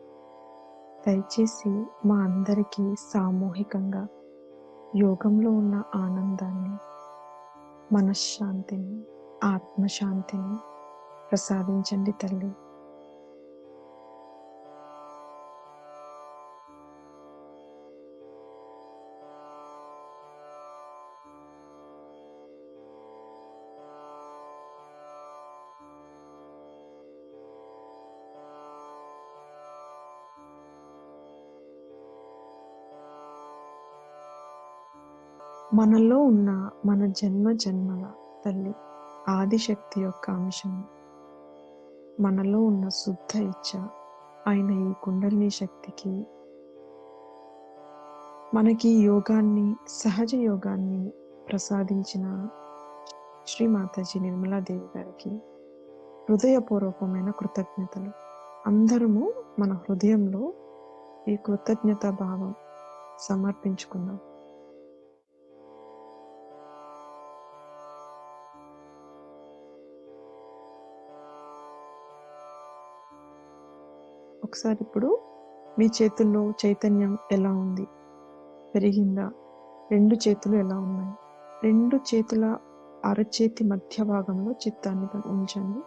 దయచేసి మా అందరికీ సామూహికంగా యోగంలో ఉన్న ఆనందాన్ని, మనశ్శాంతిని, ఆత్మశాంతిని ప్రసాదించండి తల్లి. మనలో ఉన్న మన జన్మ జన్మల తల్లి ఆదిశక్తి యొక్క అంశం, మనలో ఉన్న శుద్ధ ఇచ్ఛ అయిన ఈ కుండలిని శక్తికి, మనకి యోగాన్ని, సహజ యోగాన్ని ప్రసాదించిన శ్రీ మాతాజీ నిర్మలాదేవి గారికి హృదయపూర్వకమైన కృతజ్ఞతలు. అందరము మన హృదయంలో ఈ కృతజ్ఞతా భావం సమర్పించుకుందాం. ఒకసారి ఇప్పుడు మీ చేతుల్లో చైతన్యం ఎలా ఉంది? పెరిగిందా? 2 చేతులు ఎలా ఉన్నాయి? 2 చేతుల అరచేతి మధ్య భాగంలో చిత్తాన్ని ఉంచండి.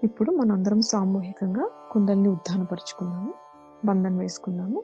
ఇప్పుడు మనందరం సామూహికంగా కుండల్ని ఉద్ధానపరుచుకుందాము. బంధన్ వేసుకుందాము.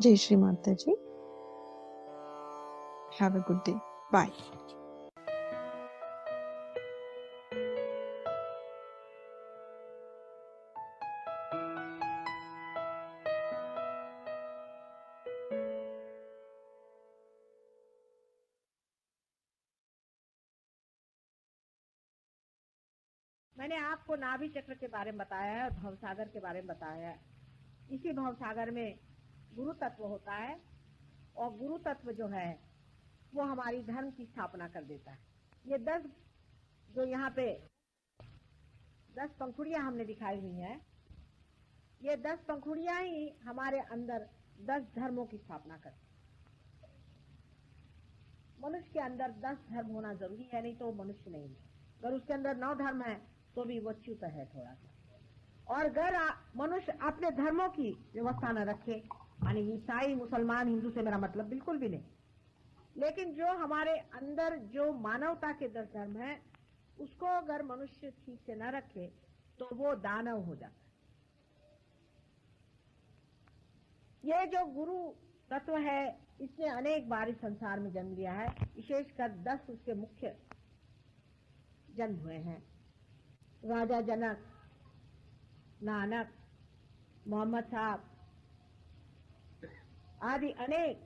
जय श्री माता जी. Have a good day. Bye. मैंने आपको नाभि चक्र के बारे में बताया है और भवसागर के बारे में बताया है। इसी भवसागर में गुरु तत्व होता है और गुरु तत्व जो है वो हमारी धर्म की स्थापना कर देता है। ये 10 जो यहाँ पे 10 पंखुड़ियां हमने दिखाई हुई हैं, ये 10 पंखुड़ियां ही हमारे अंदर 10 धर्मों की स्थापना करती हैं। मनुष्य के अंदर 10 धर्म होना जरूरी है, नहीं तो वो मनुष्य नहीं है। अगर उसके अंदर 9 धर्म है तो भी वो च्युत है थोड़ा सा। और अगर मनुष्य अपने धर्मों की व्यवस्था न रखे, यानी ईसाई मुसलमान हिंदू से मेरा मतलब बिल्कुल भी नहीं, लेकिन जो हमारे अंदर जो मानवता के 10 धर्म है उसको अगर मनुष्य ठीक से न रखे तो वो दानव हो जाता है। ये जो गुरु तत्व है इसने अनेक बार इस संसार में जन्म लिया है। विशेषकर 10 उसके मुख्य जन्म हुए हैं। राजा जनक, नानक, मोहम्मद साहब आदि अनेक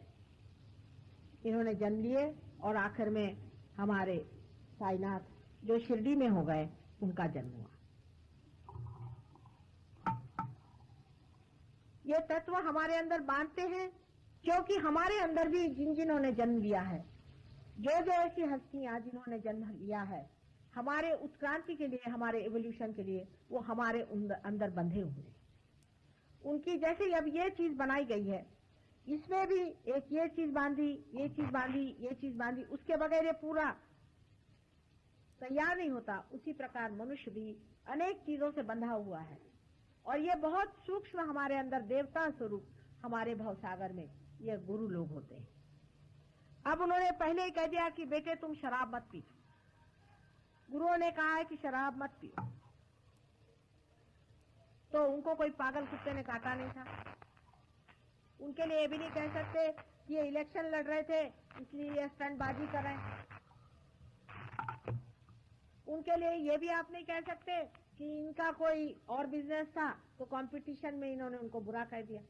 इन्होंने जन्म लिए और आखिर में हमारे साईनाथ जो शिरडी में हो गए उनका जन्म हुआ। ये तत्व हमारे अंदर बांधते हैं क्योंकि हमारे अंदर भी जिन्होंने जन्म लिया है, जो ऐसी हस्तियां जिन्होंने जन्म लिया है हमारे उत्क्रांति के लिए, हमारे एवोल्यूशन के लिए, वो हमारे अंदर बंधे हुए हैं। उनकी जैसे अब ये चीज बनाई गई है, इसमें भी एक ये चीज बांधी, ये चीज बांधी, ये चीज बांधी, उसके बगैर ये पूरा तैयार नहीं होता। उसी प्रकार मनुष्य भी अनेक चीजों से बंधा हुआ है और ये बहुत सूक्ष्म हमारे अंदर देवता स्वरूप हमारे भवसागर में ये गुरु लोग होते हैं। अब उन्होंने पहले ही कह दिया कि बेटे तुम शराब मत पी। गुरुओं ने कहा है कि शराब मत पियो, तो उनको कोई पागल कुत्ते ने काटा नहीं था। उनके लिए ये भी नहीं कह सकते कि ये इलेक्शन लड़ रहे थे इसलिए ये स्टंटबाजी कर रहे हैं। उनके लिए ये भी आप नहीं कह सकते कि इनका कोई और बिजनेस था तो कंपटीशन में इन्होंने उनको बुरा कह दिया।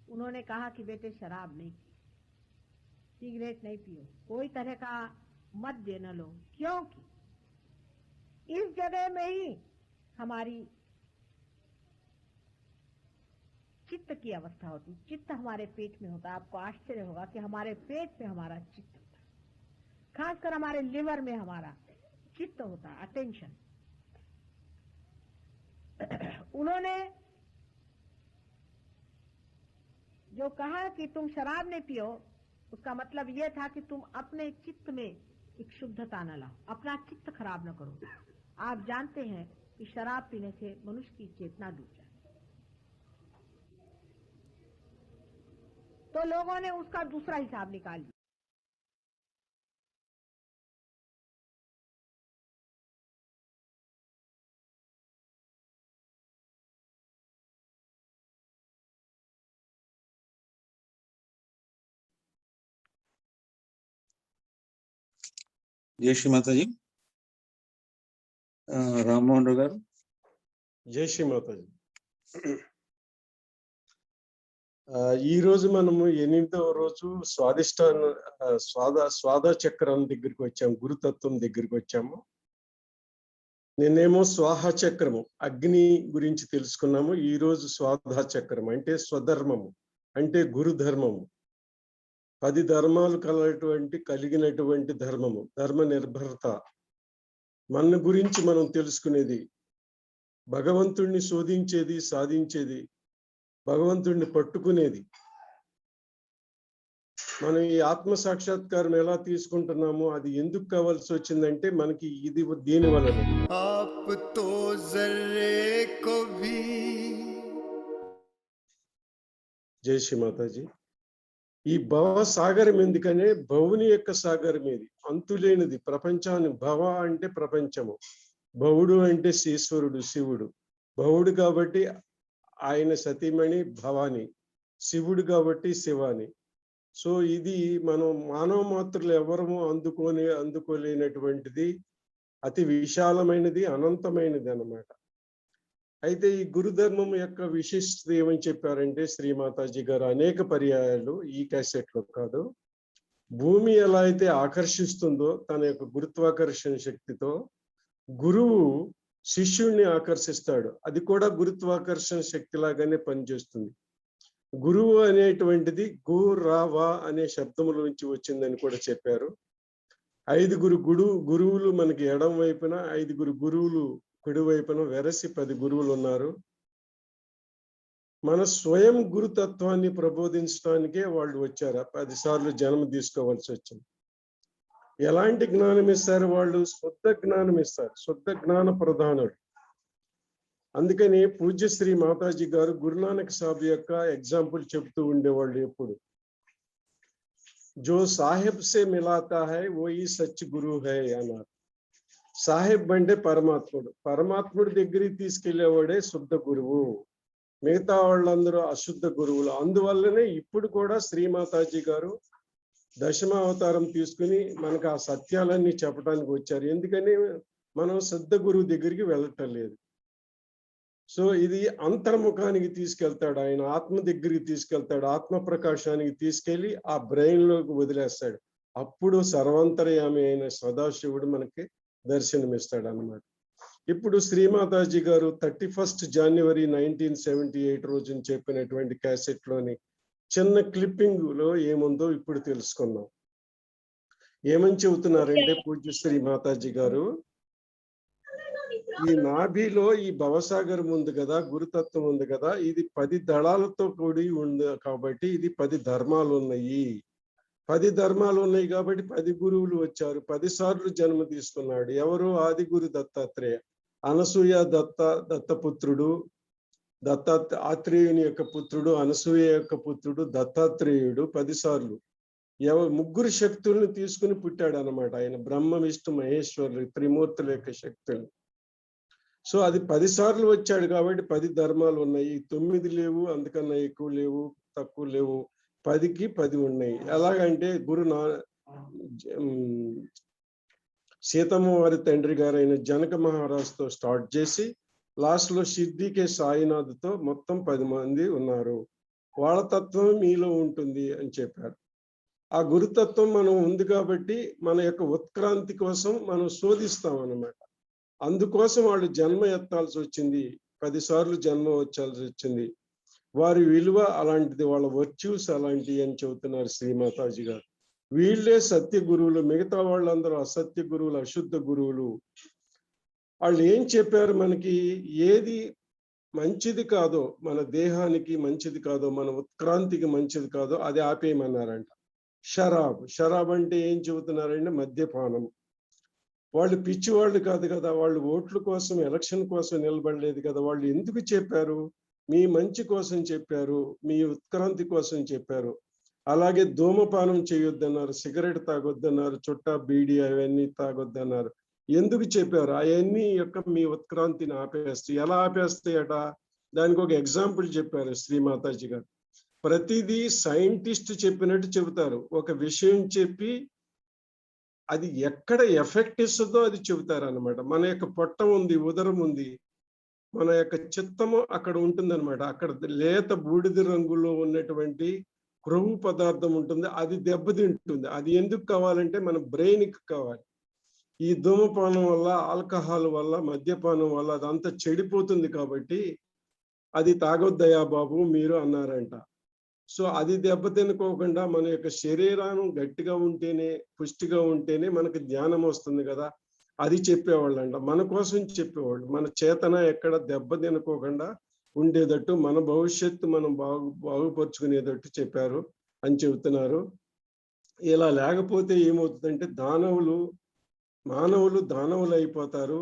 उन्होंने कहा कि बेटे शराब नहीं पियो, सिगरेट नहीं पियो, कोई तरह का मद्य न लो, क्योंकि इस जगह में ही हमारी चित्त की अवस्था होती। चित्त हमारे पेट में होता है। आपको आश्चर्य होगा कि हमारे पेट में हमारा चित्त होता है, खासकर हमारे लिवर में हमारा चित्त होता है, अटेंशन। उन्होंने जो कहा कि तुम शराब नहीं पियो, उसका मतलब यह था कि तुम अपने चित्त में एक शुद्धता न लाओ, अपना चित्त खराब न करो। आप जानते हैं कि शराब पीने से मनुष्य की चेतना डूब जाती है, तो लोगों ने उसका दूसरा हिसाब निकाल लिया। जय श्री माता जी. రామ్మోహన్ రావు గారు. జై శ్రీ మాతాజీ. ఈ రోజు మనము 8వ రోజు స్వాద చక్రం దగ్గరికి వచ్చాము, గురుతత్వం దగ్గరికి వచ్చాము. నిన్నేమో స్వాహ చక్రము అగ్ని గురించి తెలుసుకున్నాము. ఈ రోజు స్వాధ చక్రం అంటే స్వధర్మము, అంటే గురు ధర్మము. 10 ధర్మాలు కలిగినటువంటి ధర్మము, ధర్మ నిర్భరత. మన గురించి మనం తెలుసుకునేది, భగవంతుణ్ణి శోధించేది, సాధించేది, భగవంతుణ్ణి పట్టుకునేది. మనం ఈ ఆత్మ సాక్షాత్కారం ఎలా తీసుకుంటున్నామో అది ఎందుకు కావాల్సి వచ్చిందంటే మనకి ఇది దీని వలన. జై శ్రీ మాతాజీ. ఈ భవ సాగరం ఎందుకనే భవుని యొక్క సాగరం ఇది, అంతులేనిది. ప్రపంచాన్ని, భవ అంటే ప్రపంచము, భవుడు అంటే ఈశ్వరుడు, శివుడు. భవుడు కాబట్టి ఆయన సతీమణి భవాని, శివుడు కాబట్టి శివాని. సో ఇది మనం మానవ మాత్రులు ఎవరము అందుకోలేనటువంటిది, అతి విశాలమైనది, అనంతమైనది అన్నమాట. అయితే ఈ గురుధర్మం యొక్క విశిష్టత ఏమని చెప్పారంటే శ్రీమాతాజీ గారు అనేక పర్యాయాలు, ఈ క్యాసెట్ లో కాదు, భూమి ఎలా అయితే ఆకర్షిస్తుందో తన యొక్క గురుత్వాకర్షణ శక్తితో, గురువు శిష్యుణ్ణి ఆకర్షిస్తాడు. అది కూడా గురుత్వాకర్షణ శక్తి లాగానే పనిచేస్తుంది. గురువు అనేటువంటిది గురవ అనే శబ్దముల నుంచి వచ్చిందని కూడా చెప్పారు. 5 గురువులు మనకి ఎడం వైపున, 5 గురువులు కుడి వైపున, వెరసి 10 గురువులు ఉన్నారు. మన స్వయం గురుతత్వాన్ని ప్రబోధించడానికే వాళ్ళు వచ్చారు. 10 సార్లు జన్మ తీసుకోవాల్సి వచ్చింది. ఎలాంటి జ్ఞానం ఇస్తారు వాళ్ళు? శుద్ధ జ్ఞానం ఇస్తారు. శుద్ధ జ్ఞాన ప్రధానుడు. అందుకని పూజ్యశ్రీ మాతాజీ గారు గురునానక్ సాబ్ యొక్క ఎగ్జాంపుల్ చెప్తూ ఉండేవాళ్ళు ఎప్పుడు. జో సాహెబ్ సే మిలాతా హై వోయి సచ్ గురు హై అన్నారు. సాహెబ్ అంటే పరమాత్ముడు. పరమాత్ముడి దగ్గరికి తీసుకెళ్లేవాడే శుద్ధ గురువు. మిగతా వాళ్ళందరూ అశుద్ధ గురువులు. అందువల్లనే ఇప్పుడు కూడా శ్రీమాతాజీ గారు దశమావతారం తీసుకుని మనకు ఆ సత్యాలన్నీ చెప్పడానికి వచ్చారు. ఎందుకని మనం శుద్ధ గురువు దగ్గరికి వెళ్ళటం లేదు. సో ఇది అంతర్ముఖానికి తీసుకెళ్తాడు ఆయన, ఆత్మ దగ్గరికి తీసుకెళ్తాడు, ఆత్మ ప్రకాశానికి తీసుకెళ్లి ఆ బ్రెయిన్ లోకి వదిలేస్తాడు. అప్పుడు సర్వాంతర్యామి అయిన సదాశివుడు మనకి దర్శనమిస్తాడు అన్నమాట. ఇప్పుడు శ్రీమాతాజీ గారు 31 జనవరి 1978 రోజున చెప్పినటువంటి క్యాసెట్ లోని చిన్న క్లిప్పింగ్ లో ఏముందో ఇప్పుడు తెలుసుకుందాం. ఏమని చెబుతున్నారంటే పూజ్య శ్రీ మాతాజీ గారు, ఈ నాభిలో ఈ భవసాగరం ఉంది కదా, గురుతత్వం ఉంది కదా, ఇది 10 దళాలతో కూడి ఉంది కాబట్టి ఇది 10 ధర్మాలు ఉన్నాయి. 10 ధర్మాలు ఉన్నాయి కాబట్టి 10 గురువులు వచ్చారు. 10 సార్లు జన్మ తీసుకున్నాడు. ఎవరు? ఆది గురు దత్తాత్రేయ. అనసూయ దత్తపుత్రుడు, ఆత్రేయుని యొక్క పుత్రుడు, అనసూయ యొక్క పుత్రుడు దత్తాత్రేయుడు 10 సార్లు. 3 శక్తుల్ని తీసుకుని పుట్టాడు అన్నమాట ఆయన. బ్రహ్మ విష్ణు మహేశ్వరులు త్రిమూర్తుల యొక్క శక్తులు. సో అది 10 సార్లు వచ్చాడు కాబట్టి 10 ధర్మాలు ఉన్నాయి. 9 లేవు, అందుకన్నా ఎక్కువ లేవు, తక్కువ లేవు. 10కి 10 ఉన్నాయి. ఎలాగంటే సీతమ్మ వారి తండ్రి గారైన జనక మహారాజుతో స్టార్ట్ చేసి లాస్ట్ లో షిర్డీకే సాయినాథ్తో మొత్తం 10 మంది ఉన్నారు. వాళ్ళ తత్వం మీలో ఉంటుంది అని చెప్పారు. ఆ గురుతత్వం మనం ఉంది కాబట్టి మన యొక్క ఉత్క్రాంతి కోసం మనం శోధిస్తాం అన్నమాట. అందుకోసం వాళ్ళు జన్మ ఎత్తాల్సి వచ్చింది. 10 సార్లు జన్మ వచ్చాల్సి వచ్చింది. వారి విలువ అలాంటిది, వాళ్ళ వర్చ్యూస్ అలాంటివి అని చెబుతున్నారు శ్రీమాతాజీ గారు. వీళ్ళే సత్య గురువులు, మిగతా వాళ్ళందరూ అసత్య గురువులు, అశుద్ధ గురువులు. వాళ్ళు ఏం చెప్పారు మనకి? ఏది మంచిది కాదో, మన దేహానికి మంచిది కాదో, మన ఉత్క్రాంతికి మంచిది కాదో అది ఆపేయమన్నారంట. షరాబ్ అంటే ఏం చెబుతున్నారంటే మద్యపానం. వాళ్ళు పిచ్చివాళ్ళు కాదు కదా, వాళ్ళు ఓట్ల కోసం, ఎలక్షన్ కోసం నిలబడలేదు కదా. వాళ్ళు ఎందుకు చెప్పారు? మీ మంచి కోసం చెప్పారు, మీ ఉత్క్రాంతి కోసం చెప్పారు. అలాగే ధూమపానం చేయొద్దన్నారు, సిగరెట్ తాగొద్దన్నారు, చుట్టా బీడి అవన్నీ తాగొద్దన్నారు. ఎందుకు చెప్పారు? అవన్నీ యొక్క మీ ఉత్క్రాంతిని ఆపేస్తాయి. ఎలా ఆపేస్తాయట? దానికి ఒక ఎగ్జాంపుల్ చెప్పారు శ్రీమాతాజీ గారు. ప్రతిదీ సైంటిస్ట్ చెప్పినట్టు చెబుతారు. ఒక విషయం చెప్పి అది ఎక్కడ ఎఫెక్ట్ ఇస్తుందో అది చెబుతారు అన్నమాట. మన యొక్క పొట్ట ఉంది, ఉదరం ఉంది, మన యొక్క చిత్తము అక్కడ ఉంటుందన్నమాట. అక్కడ లేత బూడిద రంగులో ఉన్నటువంటి క్రొవ్వు పదార్థం ఉంటుంది, అది దెబ్బతింటుంది. అది ఎందుకు కావాలంటే మన బ్రెయిన్కి కావాలి. ఈ ధూమపానం వల్ల, ఆల్కహాల్ వల్ల, మద్యపానం వల్ల అదంతా చెడిపోతుంది కాబట్టి అది తాగొద్దయా బాబు మీరు అన్నారంట. సో అది దెబ్బతినుకోకుండా మన యొక్క శరీరం గట్టిగా ఉంటేనే, పుష్టిగా ఉంటేనే మనకు జ్ఞానం వస్తుంది కదా, అది చెప్పేవాళ్ళంట. మన కోసం చెప్పేవాళ్ళు. మన చేతన ఎక్కడ దెబ్బతినుకోకుండా ఉండేటట్టు, మన భవిష్యత్తు మనం బాగుపరుచుకునేటట్టు చెప్పారు అని చెబుతున్నారు. ఇలా లేకపోతే ఏమవుతుందంటే మానవులు దానవులు అయిపోతారు.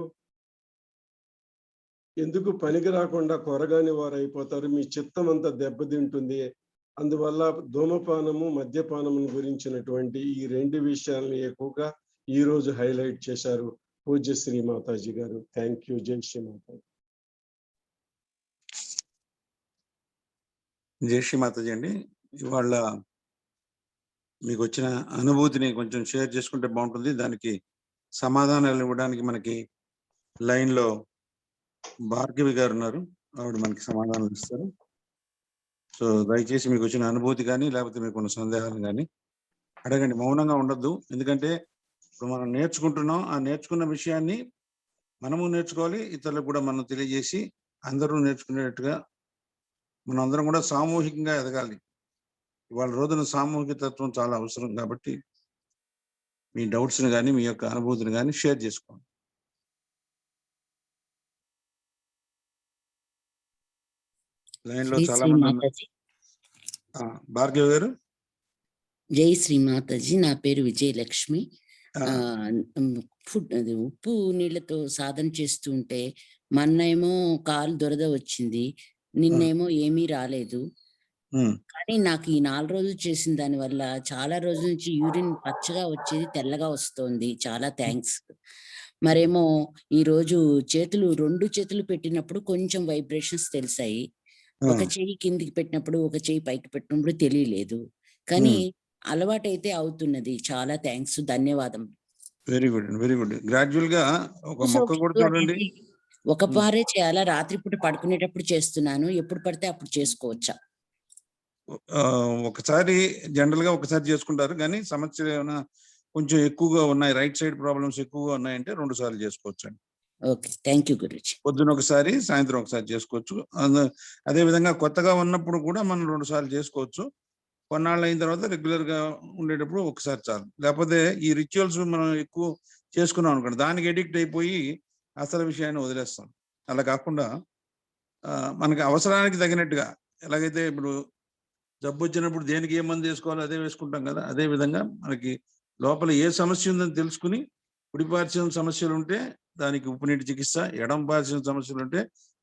ఎందుకు పనికి రాకుండా కొరగాని వారు అయిపోతారు. మీ చిత్తం అంతా దెబ్బతింటుంది. అందువల్ల ధూమపానము, మద్యపానము గురించినటువంటి ఈ 2 విషయాలను ఎక్కువగా ఈ రోజు హైలైట్ చేశారు పూజ్య శ్రీ మాతాజీ గారు. Thank you. జై శ్రీ మాతాజీ. జై శ్రీ మాతాజీ అండి. ఇవాళ మీకు వచ్చిన అనుభూతిని కొంచెం షేర్ చేసుకుంటే బాగుంటుంది. దానికి సమాధానాలు ఇవ్వడానికి మనకి లైన్ లో భార్గవి గారు ఉన్నారు. ఆవిడ మనకి సమాధానాలు ఇస్తారు. సో దయచేసి మీకు వచ్చిన అనుభూతి కానీ లేకపోతే మీకు ఉన్న సందేహాలు కానీ అడగండి, మౌనంగా ఉండొద్దు. ఎందుకంటే ఇప్పుడు మనం నేర్చుకుంటున్నాం, ఆ నేర్చుకున్న విషయాన్ని మనము నేర్చుకోవాలి, ఇతరులకు కూడా మనం తెలియజేసి అందరూ నేర్చుకునేట్టుగా మనం అందరం కూడా సామూహికంగా ఎదగాలి. ఇవాళ రోజున సామూహిక తత్వం చాలా అవసరం కాబట్టి మీ డౌట్స్ని కానీ మీ యొక్క అనుభూతిని కానీ షేర్ చేసుకోండి. లైన్ లో జై చాలా శ్రీ మంది మాతాజీ. భార్గవి గారు. జై శ్రీ మాతాజీ. నా పేరు విజయలక్ష్మి. ఆ, ఫుడ్ అది ఉప్పు నీళ్ళతో సాధన చేస్తూ ఉంటే మొన్నేమో కాలు దురద వచ్చింది, నిన్నేమో ఏమీ రాలేదు. ఉమ్, కానీ నాకు ఈ 4 రోజులు చేసిన దాని వల్ల చాలా రోజుల నుంచి యూరిన్ పచ్చగా వచ్చేది, తెల్లగా వస్తోంది. చాలా థ్యాంక్స్. మరేమో ఈ రోజు రెండు చేతులు పెట్టినప్పుడు కొంచెం వైబ్రేషన్స్ తెలిసాయి. ఒక చెయ్యి కిందికి పెట్టినప్పుడు, ఒక చెయ్యి పైకి పెట్టినప్పుడు తెలియలేదు. కానీ అలవాటైతే అవుతున్నది. చాలా థ్యాంక్స్, ధన్యవాదం. Very good, very good. Gradual గా ఒక మొక్క కూడా చూడండి. ఒక పారే చేయాలా? రాత్రిపూట పడుకునేటప్పుడు చేస్తున్నాను, ఎప్పుడు పడితే అప్పుడు చేసుకోవచ్చా? ఒకసారి జనరల్ గా ఒకసారి చేసుకుంటారు, కానీ సమస్యలు ఏమైనా కొంచెం ఎక్కువగా ఉన్నాయి, రైట్ సైడ్ ప్రాబ్లమ్స్ ఎక్కువగా ఉన్నాయంటే 2 సార్లు చేసుకోవచ్చు అండి. Okay, thank you Guruji. పొద్దున ఒకసారి, సాయంత్రం ఒకసారి చేసుకోవచ్చు. అదే విధంగా కొత్తగా ఉన్నప్పుడు కూడా మనం 2 సార్లు చేసుకోవచ్చు. కొన్నాళ్ళు అయిన తర్వాత రెగ్యులర్ గా ఉండేటప్పుడు ఒకసారి చాలు. లేకపోతే ఈ రిచువల్స్ మనం ఎక్కువ చేసుకున్నాం అనుకోండి, దానికి ఎడిక్ట్ అయిపోయి అసలు విషయాన్ని వదిలేస్తాం. అలా కాకుండా మనకి అవసరానికి తగినట్టుగా, ఎలాగైతే ఇప్పుడు జబ్బు వచ్చినప్పుడు దేనికి ఏ మందు వేసుకోవాలో అదే వేసుకుంటాం కదా, అదే విధంగా మనకి లోపల ఏ సమస్య ఉందని తెలుసుకుని, కుడిపార్శ్వం సమస్యలు ఉంటే దానికి ఉప్పునీటి చికిత్స, ఎడం పార్శ్వం సమస్యలు ఉంటే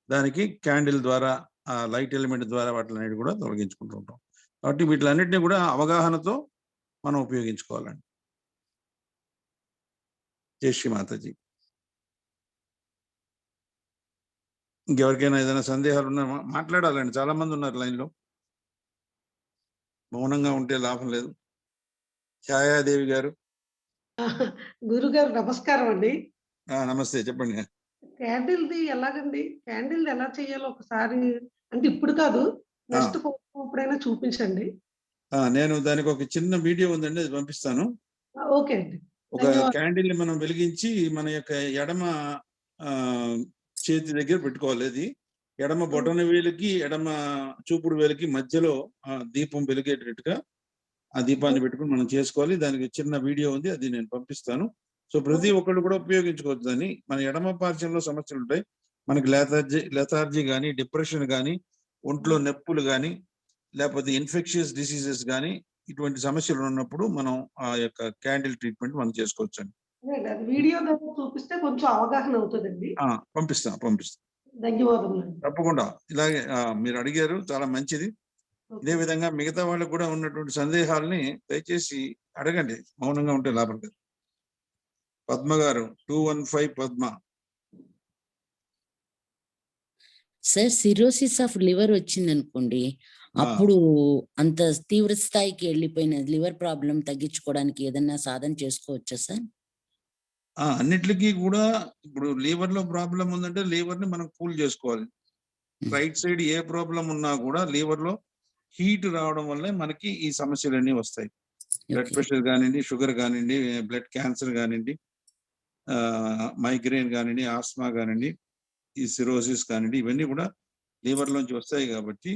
దానికి క్యాండిల్ ద్వారా, ఆ లైట్ ఎలిమెంట్ ద్వారా వాటిని కూడా తొలగించుకుంటూ ఉంటాం. కాబట్టి వీటిలన్నిటిని కూడా అవగాహనతో మనం ఉపయోగించుకోవాలండి. జై శ్రీ మాతాజీ. ఇంకెవరికైనా ఏదైనా సందేహాలు ఉన్నా మాట్లాడాలండి, చాలా మంది ఉన్నారు లైన్లో. మౌనంగా ఉంటే లాభం లేదు. ఛాయాదేవి గారు. గురుగారు నమస్కారం అండి. నమస్తే, చెప్పండి. క్యాండిల్ది ఎలాగండి? క్యాండిల్ ఎలా చేయాలో ఒకసారి, అంటే ఇప్పుడు కాదు, నెక్స్ట్ ఎప్పుడైనా చూపించండి. నేను దానికి ఒక చిన్న వీడియో ఉందండి, అది పంపిస్తాను. ఓకే అండి. ఒక క్యాండిల్ ని మనం వెలిగించి మన యొక్క ఎడమ చేతి దగ్గర పెట్టుకోవాలి. అది ఎడమ బొటన వేలుకి ఎడమ చూపుడు వేలుకి మధ్యలో దీపం వెలిగేటట్టుగా ఆ దీపాన్ని పెట్టుకుని మనం చేసుకోవాలి. దానికి చిన్న వీడియో ఉంది, అది నేను పంపిస్తాను. సో ప్రతి ఒక్కళ్ళు కూడా ఉపయోగించుకోవచ్చు దాన్ని. మన ఎడమ పార్శ్వంలో సమస్యలు ఉంటాయి, మనకి లెథార్జీ కానీ, డిప్రెషన్ కానీ, ఒంట్లో నొప్పులు కానీ, లేకపోతే ఇన్ఫెక్షియస్ డిసీజెస్ కానీ, ఇటువంటి సమస్యలు ఉన్నప్పుడు మనం ఆ యొక్క క్యాండిల్ ట్రీట్మెంట్ మనం చేసుకోవచ్చు అండి. వీడియో చూపిస్తే కొంచెం అవగాహన అవుతుందండి. పంపిస్తాం. ధన్యవాదములు. తప్పకుండా. ఇలాగే మీరు అడిగారు, చాలా మంచిది. ఇదే విధంగా మిగతా వాళ్ళకు కూడా ఉన్నటువంటి సందేహాలని దయచేసి అడగండి, మౌనంగా ఉంటే లాభం లేదు. పద్మ గారు 215 Padma. Sir, cirrhosis of liver వచ్చింది అనుకోండి, అప్పుడు అంత తీవ్ర స్థాయికి వెళ్ళిపోయిన లివర్ ప్రాబ్లం తగ్గించుకోవడానికి ఏదన్నా సాధన చేసుకోవచ్చా సార్? అన్నిటికీ కూడా ఇప్పుడు లివర్ లో ప్రాబ్లం ఉందంటే లివర్ ని మనం కూల్ చేసుకోవాలి. రైట్ సైడ్ ఏ ప్రాబ్లం ఉన్నా కూడా లివర్ లో హీట్ రావడం వల్లే మనకి ఈ సమస్యలన్నీ వస్తాయి. బ్లడ్ ప్రెషర్ కానివ్వండి, షుగర్ కానివ్వండి, బ్లడ్ క్యాన్సర్ కానివ్వండి, మైగ్రేన్ కానివ్వండి, ఆస్మా కానివ్వండి, ఈ సిరోసిస్ కానివ్వండి, ఇవన్నీ కూడా లివర్ లోంచి వస్తాయి. కాబట్టి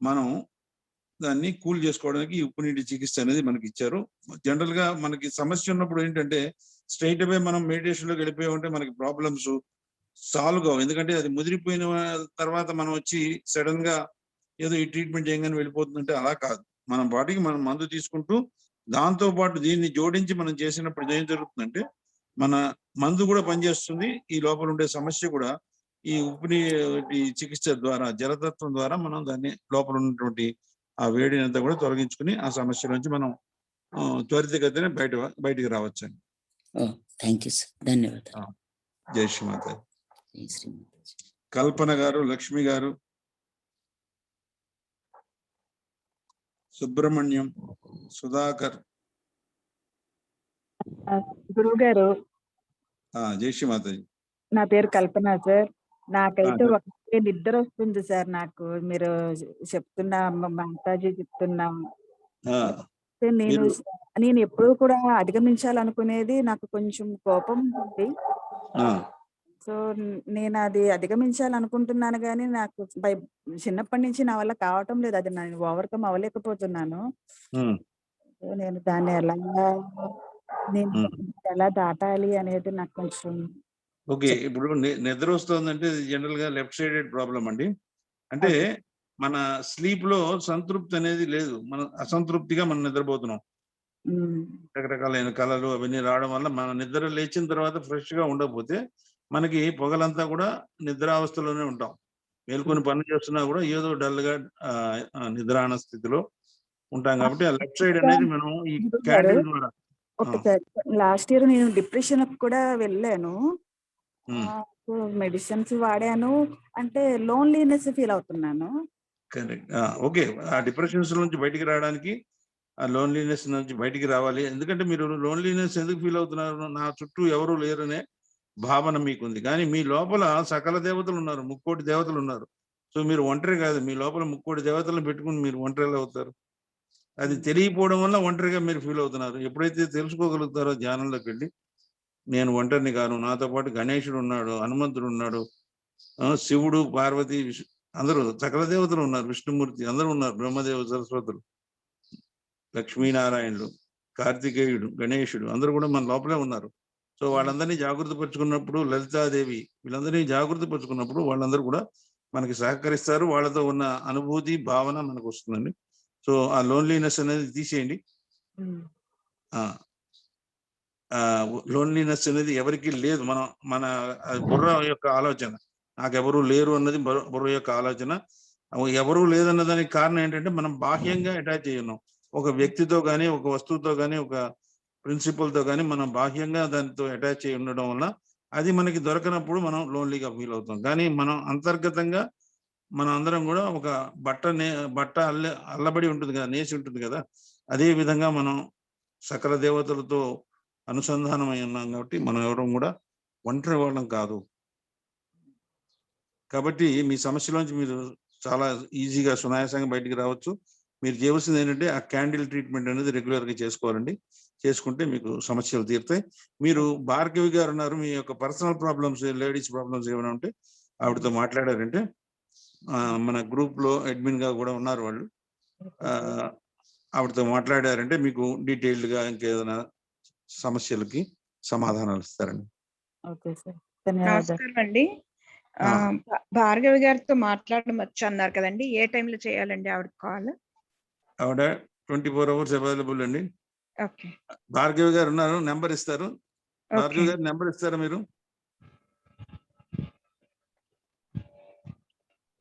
మనం దాన్ని కూల్ చేసుకోవడానికి ఉప్పు నీటి చికిత్స అనేది మనకి ఇచ్చారు. జనరల్ గా మనకి సమస్య ఉన్నప్పుడు ఏంటంటే స్ట్రైట్ అవే మనం మెడిటేషన్ లోకి వెళ్ళిపోయి ఉంటే మనకి ప్రాబ్లమ్స్ సాల్వ్ కావు. ఎందుకంటే అది ముదిరిపోయిన తర్వాత మనం వచ్చి సడన్ గా ఏదో ఈ ట్రీట్మెంట్ చేయగానే వెళ్ళిపోతుందంటే అలా కాదు. మనం వాటికి మనం మందు తీసుకుంటూ దాంతో పాటు దీన్ని జోడించి మనం చేసినప్పుడు ఏం జరుగుతుందంటే మన మందు కూడా పనిచేస్తుంది, ఈ లోపల ఉండే సమస్య కూడా ఈ ఉప్పు నీటి చికిత్స ద్వారా, జలతత్వం ద్వారా మనం దాన్ని లోపల ఉన్నటువంటి ఆ వేడిని అంతా కూడా తొలగించుకుని ఆ సమస్య నుంచి మనం త్వరితగతిన బయటికి రావచ్చండి. థ్యాంక్ యూ సార్, ధన్యవాదాలు. జై శ్రీమాత. జై శ్రీమాత. కల్పన గారు, లక్ష్మి గారు. సుబ్రహ్మణ్యం, సుధాకర్. గురువు గారు, జై శ్రీ మాతాజీ. నా పేరు కల్పన సార్. నాకైతే సార్. ఒకటే నిద్ర వస్తుంది సార్. నాకు మీరు చెప్తున్నా మాతాజీ చెప్తున్నా ఆ, నేను మీరు నేను ఎప్పుడూ కూడా అధిగమించాలనుకునేది నాకు కొంచెం కోపం ఉంది. ఆ, సో నేను అది అధిగమించాలనుకుంటున్నాను, కానీ నాకు చిన్నప్పటి నుంచి నా వల్ల కావటం లేదు. అది నేను ఓవర్కమ్ అవ్వలేకపోతున్నాను. ఉమ్, సో నేను దాన్ని నేను ఉమ్. ఎలా దాటాలి అనేది నాకు కొంచెం ఓకే, ఇప్పుడు నిద్ర వస్తుందంటే జనరల్ గా లెఫ్ట్ సైడెడ్ ప్రాబ్లం అండి. అంటే ఓకే. మన స్లీప్ లో సంతృప్తి అనేది లేదు, మనం అసంతృప్తిగా మనం నిద్రపోతున్నాం. ఉమ్, రకరకాలైన కళలు అవన్నీ రావడం వల్ల మన నిద్ర లేచిన తర్వాత ఫ్రెష్ గా ఉండకపోతే మనకి పొగలంతా కూడా నిద్రావస్థలోనే ఉంటాం. మేల్కొని పనులు చేస్తున్నా కూడా ఏదో డల్ గా నిద్రాణ స్థితిలో ఉంటాం. కాబట్టి ఆ లెఫ్ట్ సైడ్ అనేది మనం ఈ గురువు గారు, క్యాండిల్ ద్వారా ఒకసారి లాస్ట్ ఇయర్ నేను డిప్రెషన్ కూడా వెళ్ళాను. ఉమ్, మెడిసిన్స్ వాడాను. అంటే లోన్లీనెస్ ఫీల్ అవుతున్నాను. కరెక్ట్. ఓకే, ఆ డిప్రెషన్స్ నుంచి బయటికి రావడానికి, ఆ లోన్లీనెస్ నుంచి బయటికి రావాలి. ఎందుకంటే మీరు లోన్లీనెస్ ఎందుకు ఫీల్ అవుతున్నారు? నా చుట్టూ ఎవరు లేరనే భావన మీకుంది, కానీ మీ లోపల సకల దేవతలు ఉన్నారు, ముక్కోటి దేవతలు ఉన్నారు. సో మీరు ఒంటరి కాదు, మీ లోపల ముక్కోటి దేవతలను పెట్టుకుని మీరు ఒంటరిగా అవుతారు. అది తెలియకపోవడం వల్ల ఒంటరిగా మీరు ఫీల్ అవుతున్నారు. ఎప్పుడైతే తెలుసుకోగలుగుతారో ధ్యానంలోకి వెళ్ళి, నేను ఒంటరిని కాను, నాతో పాటు గణేశుడు ఉన్నాడు, హనుమంతుడు ఉన్నాడు, శివుడు, పార్వతి, అందరూ సకల దేవతలు ఉన్నారు, విష్ణుమూర్తి అందరూ ఉన్నారు, బ్రహ్మదేవ సరస్వతులు, లక్ష్మీనారాయణుడు, కార్తికేయుడు, గణేశుడు అందరూ కూడా మన లోపలే ఉన్నారు. సో వాళ్ళందరినీ జాగృతి పరుచుకున్నప్పుడు, లలితాదేవి వీళ్ళందరినీ జాగృతి పరుచుకున్నప్పుడు వాళ్ళందరూ కూడా మనకి సహకరిస్తారు. వాళ్ళతో ఉన్న అనుభూతి, భావన మనకు వస్తుందండి. సో ఆ లోన్లీనెస్ అనేది తీసేయండి. లోన్లీనెస్ అనేది ఎవరికి లేదు. మన బుర్ర యొక్క ఆలోచన, నాకెవరు లేరు అన్నది బుర్ర యొక్క ఆలోచన. ఎవరు లేదన్న దానికి కారణం ఏంటంటే మనం బాహ్యంగా అటాచ్ అయ్యి ఉన్నాం. ఒక వ్యక్తితో కానీ, ఒక వస్తువుతో కానీ, ఒక ప్రిన్సిపల్ తో కానీ మనం బాహ్యంగా దానితో అటాచ్ అయ్యి ఉండడం వల్ల అది మనకి దొరకనప్పుడు మనం లోన్లీగా ఫీల్ అవుతాం. కానీ మనం అంతర్గతంగా మనం అందరం కూడా ఒక బట్ట అల్లబడి ఉంటుంది కదా, నేసి ఉంటుంది కదా, అదే విధంగా మనం సకల దేవతలతో అనుసంధానమై ఉన్నాం. కాబట్టి మనం ఎవరం కూడా ఒంటరి వాళ్ళం కాదు. కాబట్టి మీ సమస్యలోంచి మీరు చాలా ఈజీగా సునాయాసంగా బయటికి రావచ్చు. మీరు చేయవలసింది ఏంటంటే ఆ క్యాండిల్ ట్రీట్మెంట్ అనేది రెగ్యులర్ గా చేసుకోవాలండి. చేసుకుంటే మీకు సమస్యలు తీరుతాయి. మీరు భార్గవి గారు ఉన్నారు, మీ యొక్క పర్సనల్ ప్రాబ్లమ్స్, లేడీస్ ప్రాబ్లమ్స్ ఏమైనా ఉంటే ఆవిడతో మాట్లాడారంటే, మన గ్రూప్ లో అడ్మిన్ గా కూడా ఉన్నారు వాళ్ళు, ఆవిడతో మాట్లాడారంటే మీకు డీటెయిల్డ్ గా ఇంకేదైనా సమస్యలకి సమాధానాలు ఇస్తారండి. ఓకే సార్, ధన్యవాదాలు. నమస్కారం అండి. భార్గవి గారితో మాట్లాడడం వచ్చు అన్నారు కదండి, ఏ టైంలో చేయాలండి ఆవిడ కాల్? ఆవిడ 24 hours అవైలబుల్ అండి. ఓకే, భార్గవి గారు ఉన్నారు, నెంబర్ ఇస్తారు. భార్గవి ఓకే. గారు నెంబర్ ఇస్తారా మీరు?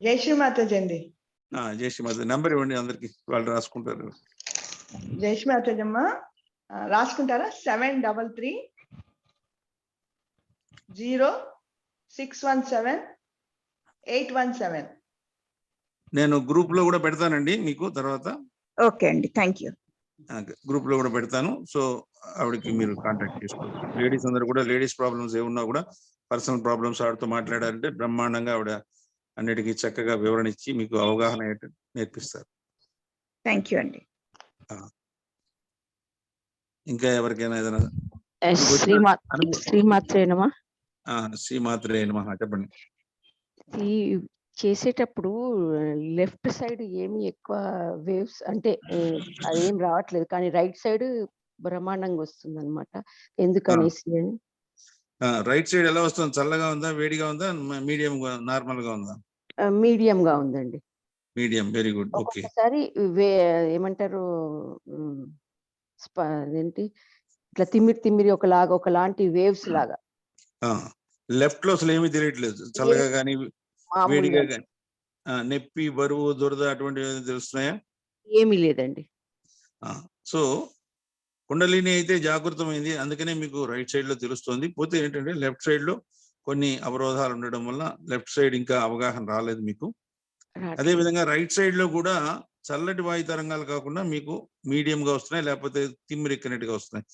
జై శ్రీ మాతాజీ అండి. జై శ్రీ మాత, నెంబర్ ఇవ్వండి అందరికి, వాళ్ళు రాసుకుంటారు. జై శ్రీ మాతాజీ అమ్మ, రాసుకుంటారా? 733-0617-817. నేను గ్రూప్ లో కూడా పెడతానండి మీకు తర్వాత. ఓకే అండి, థ్యాంక్ యూ. గ్రూప్ లో కూడా పెడతాను. సో ఆవిడకి మీరు కాంటాక్ట్ చేసుకోవచ్చు. లేడీస్ అందరూ కూడా లేడీస్ ప్రాబ్లమ్స్ ఏమున్నా కూడా, పర్సనల్ ప్రాబ్లమ్స్ ఆవిడతో మాట్లాడారంటే బ్రహ్మాండంగా ఆవిడ అన్నిటికీ చక్కగా వివరణ ఇచ్చి మీకు అవగాహన నేర్పిస్తారు. థ్యాంక్ యూ అండి. ఇంకా ఎవరికైనా ఏదైనా శ్రీమాత్రేనమా? శ్రీమాత్రేనమా, చెప్పండి. ఈ చేసేటప్పుడు లెఫ్ట్ సైడ్ ఏమి ఎక్కువ వేవ్స్ అంటే అదేం రావట్లేదు, కానీ రైట్ సైడ్ బ్రహ్మాండంగా వస్తుంది అనమాట. ఎందుకనేసి రైట్ సైడ్ ఎలా వస్తుంది? చల్లగా ఉందా, వేడిగా ఉందా, మీడియం నార్మల్ గా ఉందా? మీడియం గా ఉందండి. Medium, very good. ఓకే. ఒక్కొక్కసారి ఏమంటారు, ఏంటి ఇట్లా తిమ్మిరి ఒకలాంటి వేవ్స్ లాగా. లెఫ్ట్ లో అసలు ఏమీ తెలియట్లేదు, చల్లగా కానీ వేడిగా కానీ. నొప్పి, బరువు, దురద అటువంటివి తెలుస్తున్నాయా? ఏమీ లేదండి. సో కుండలిని అయితే జాగృతమైంది, అందుకనే మీకు రైట్ సైడ్ లో తెలుస్తుంది. పోతే ఏంటంటే లెఫ్ట్ సైడ్ లో కొన్ని అవరోధాలు ఉండడం వల్ల లెఫ్ట్ సైడ్ ఇంకా అవగాహన రాలేదు మీకు. అదే విధంగా రైట్ సైడ్ లో కూడా చల్లటి వాయు తరంగాలు కాకుండా మీకు మీడియంగా వస్తున్నాయి, లేకపోతే తిమ్మిరెక్కినట్టుగా వస్తున్నాయి.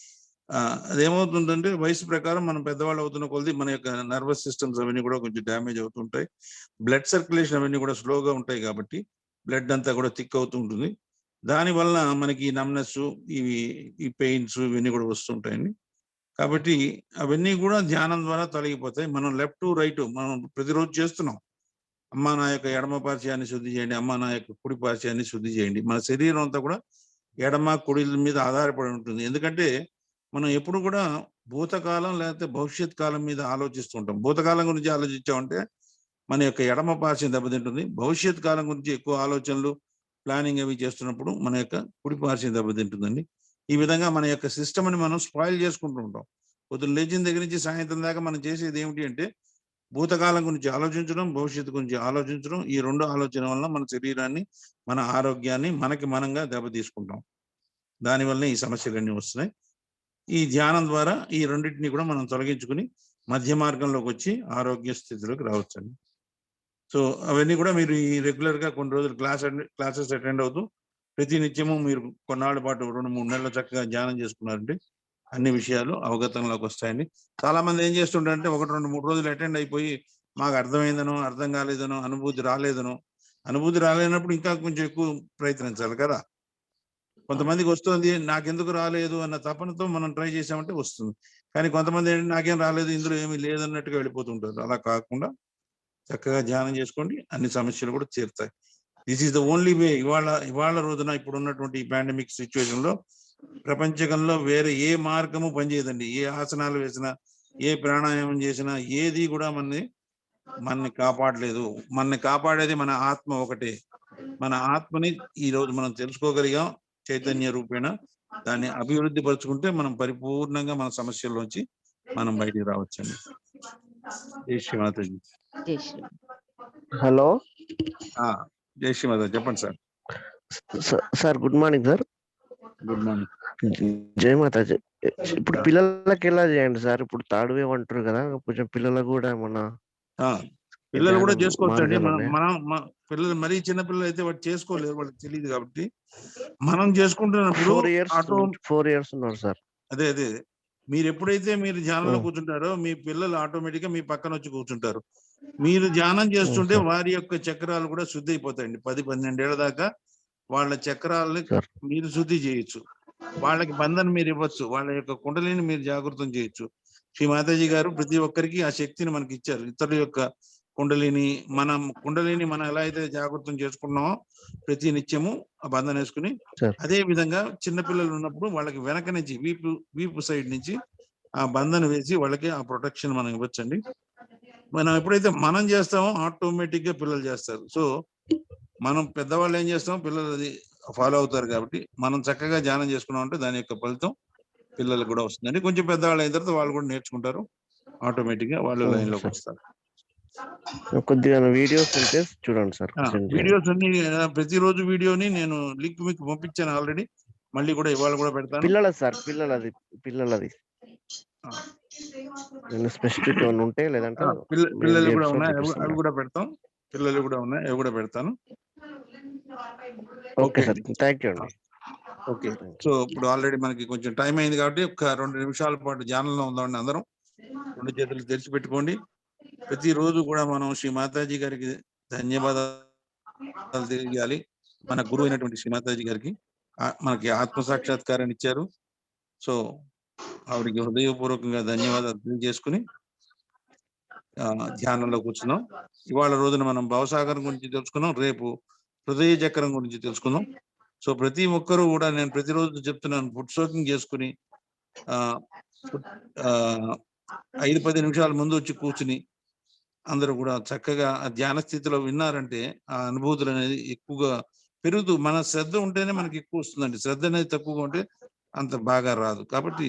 అదేమవుతుందంటే వయసు ప్రకారం మనం పెద్దవాళ్ళు అవుతున్న కొలది మన యొక్క నర్వస్ సిస్టమ్స్ అవన్నీ కూడా కొంచెం డ్యామేజ్ అవుతుంటాయి. బ్లడ్ సర్క్యులేషన్ అవన్నీ కూడా స్లోగా ఉంటాయి కాబట్టి బ్లడ్ అంతా కూడా థిక్ అవుతూ ఉంటుంది. దానివల్ల మనకి నమ్నెస్, ఈ పెయిన్స్ ఇవన్నీ కూడా వస్తుంటాయండి. కాబట్టి అవన్నీ కూడా ధ్యానం ద్వారా తొలగిపోతాయి. మనం లెఫ్ట్ రైట్ మనం ప్రతిరోజు చేస్తున్నాం. అమ్మ నా యొక్క ఎడమ పార్శ్యాన్ని శుద్ధి చేయండి, అమ్మ నా యొక్క కుడి పార్శ్యాన్ని శుద్ధి చేయండి. మన శరీరం అంతా కూడా ఎడమ కుడిల మీద ఆధారపడి ఉంటుంది. ఎందుకంటే మనం ఎప్పుడు కూడా భూతకాలం లేకపోతే భవిష్యత్ కాలం మీద ఆలోచిస్తుంటాం. భూతకాలం గురించి ఆలోచించామంటే మన యొక్క ఎడమ పార్శ్యం దెబ్బతింటుంది. భవిష్యత్ కాలం గురించి ఎక్కువ ఆలోచనలు ప్లానింగ్ అవి చేస్తున్నప్పుడు మన యొక్క కుడి పార్శ్యం దెబ్బతింటుందండి. ఈ విధంగా మన యొక్క సిస్టమ్ని మనం స్పాయిల్ చేసుకుంటూ ఉంటాం. పొద్దున్న లేచిన దగ్గర నుంచి సాయంత్రం దాకా మనం చేసేది ఏమిటి అంటే భూతకాలం గురించి ఆలోచించడం, భవిష్యత్తు గురించి ఆలోచించడం. ఈ రెండు ఆలోచన వల్ల మన శరీరాన్ని, మన ఆరోగ్యాన్ని మనకి మనంగా దెబ్బతీసుకుంటాం. దానివల్ల ఈ సమస్యలన్నీ వస్తున్నాయి. ఈ ధ్యానం ద్వారా ఈ రెండింటిని కూడా మనం తొలగించుకుని మధ్య మార్గంలోకి వచ్చి ఆరోగ్య స్థితిలోకి రావచ్చండి. సో అవన్నీ కూడా మీరు ఈ రెగ్యులర్గా కొన్ని రోజులు క్లాసెస్ అటెండ్ అవుతూ ప్రతి నిత్యము మీరు కొన్నాళ్ళ పాటు 2-3 నెలలు చక్కగా ధ్యానం చేసుకున్నారంటే అన్ని విషయాలు అవగతంలోకి వస్తాయండి. చాలా మంది ఏం చేస్తుంటారంటే 1-2-3 రోజులు అటెండ్ అయిపోయి మాకు అర్థమైందనో, అర్థం కాలేదనో, అనుభూతి రాలేదనో, అనుభూతి రాలేనప్పుడు ఇంకా కొంచెం ఎక్కువ ప్రయత్నించాలి కదా. కొంతమందికి వస్తుంది, నాకెందుకు రాలేదు అన్న తపనతో మనం ట్రై చేసామంటే వస్తుంది. కానీ కొంతమంది ఏంటంటే నాకేం రాలేదు, ఇందులో ఏమీ లేదన్నట్టుగా వెళ్ళిపోతుంటారు. అలా కాకుండా చక్కగా ధ్యానం చేసుకోండి, అన్ని సమస్యలు కూడా తీరుతాయి. This is the only way. ఇవాళ రోజున ఇప్పుడు ఉన్నటువంటి ఈ పాండమిక్ సిచ్యువేషన్ లో ప్రపంచకంలో వేరే ఏ మార్గము పనిచేయదండి. ఏ ఆసనాలు వేసినా, ఏ ప్రాణాయామం చేసినా ఏది కూడా మనని కాపాడలేదు. మనని కాపాడేది మన ఆత్మ ఒకటే. మన ఆత్మని ఈ రోజు మనం తెలుసుకోగలిగాం చైతన్య రూపేణ. దాన్ని అభివృద్ధి పరుచుకుంటే మనం పరిపూర్ణంగా మన సమస్యల్లోంచి మనం బయటికి రావచ్చండి. జై శ్రీమాతాజీ. జై శ్రీ. హలో జై శ్రీమాతాజీ, చెప్పండి sir. Sir good morning sir. Good morning. జై మాతాజీ. ఇప్పుడు పిల్లలకి ఎలా చేయండి సార్? ఇప్పుడు థర్డ్ వేవ్ అంటారు కదా, కొంచెం పిల్లలు కూడా మన పిల్లలు కూడా చేసుకోవచ్చండి. మనం పిల్లలు మరీ చిన్న పిల్లలు అయితే వాడు చేసుకోలేరు, వాళ్ళకి తెలియదు. కాబట్టి మనం చేసుకుంటున్నప్పుడు 4 years ఉన్నారు సార్. అదే మీరు ఎప్పుడైతే మీరు ధ్యానంలో కూర్చుంటారో మీ పిల్లలు ఆటోమేటిక్ గా మీ పక్కన వచ్చి కూర్చుంటారు. మీరు ధ్యానం చేస్తుంటే వారి యొక్క చక్రాలు కూడా శుద్ధి అయిపోతాయండి. 10-12 ఏళ్ల దాకా వాళ్ళ చక్రాలని మీరు శుద్ధి చేయొచ్చు. వాళ్ళకి బంధన మీరు ఇవ్వచ్చు, వాళ్ళ యొక్క కుండలిని మీరు జాగృతం చేయొచ్చు. శ్రీ మాతాజీ గారు ప్రతి ఒక్కరికి ఆ శక్తిని మనకి ఇచ్చారు. ఇతరుల యొక్క కుండలిని మనం ఎలా అయితే జాగృతం చేసుకున్నామో ప్రతి నిత్యము ఆ బంధన వేసుకుని, అదే విధంగా చిన్నపిల్లలు ఉన్నప్పుడు వాళ్ళకి వెనక నుంచి వీపు సైడ్ నుంచి ఆ బంధన వేసి వాళ్ళకి ఆ ప్రొటెక్షన్ మనం ఇవ్వచ్చండి. మనం ఎప్పుడైతే మనం చేస్తామో ఆటోమేటిక్ గా పిల్లలు చేస్తారు. సో మనం పెద్దవాళ్ళు ఏం చేస్తామో పిల్లలు అది ఫాలో అవుతారు. కాబట్టి మనం చక్కగా ధ్యానం చేసుకున్నాం అంటే దాని యొక్క ఫలితం పిల్లలకు కూడా వస్తుందండి. కొంచెం పెద్దవాళ్ళు అయిన తర్వాత వాళ్ళు కూడా నేర్చుకుంటారు, ఆటోమేటిక్ గా వాళ్ళు లైన్ లోకి వస్తారు. కొద్దిగా వీడియోస్ ఉంటే చూడండి సార్. వీడియోస్ అన్ని ప్రతిరోజు వీడియోని నేను లింక్ మీకు పంపించాను ఆల్రెడీ, మళ్ళీ కూడా ఇవాళ కూడా పెడతాను. పిల్లలది స్పెసిఫిక్ ఉంటే లేదంటే పిల్లలు కూడా ఉన్నాయి, అవి కూడా పెడతాం. పిల్లలు కూడా ఉన్నాయి, అవి కూడా పెడతాను. ఓకే సార్, థ్యాంక్ యూ అండి. ఓకే, సో ఇప్పుడు ఆల్రెడీ మనకి కొంచెం టైం అయింది కాబట్టి ఒక 2 నిమిషాల పాటు ధ్యానంలో ఉందామండి. అందరం 2 చేతులు తెరిచి పెట్టుకోండి. ప్రతిరోజు కూడా మనం శ్రీ మాతాజీ గారికి ధన్యవాదాలు తెలియాలి. మన గురువు అయినటువంటి శ్రీ మాతాజీ గారికి మనకి ఆత్మ సాక్షాత్కారాన్ని ఇచ్చారు. సో ఆవిడికి హృదయపూర్వకంగా ధన్యవాదాలు తెలియజేసుకుని ధ్యానంలో కూర్చున్నాం. ఇవాళ రోజున మనం భవసాగరం గురించి తెలుసుకున్నాం, రేపు హృదయ చక్రం గురించి తెలుసుకుందాం. సో ప్రతి ఒక్కరూ కూడా నేను ప్రతిరోజు చెప్తున్నాను, ఫుడ్ సోకింగ్ చేసుకుని 5-10 నిమిషాల ముందు వచ్చి కూర్చుని అందరూ కూడా చక్కగా ఆ ధ్యాన స్థితిలో విన్నారంటే ఆ అనుభూతులు అనేది ఎక్కువగా పెరుగుతూ, మన శ్రద్ధ ఉంటేనే మనకి ఎక్కువ వస్తుందండి. శ్రద్ధ అనేది తక్కువగా ఉంటే అంత బాగా రాదు. కాబట్టి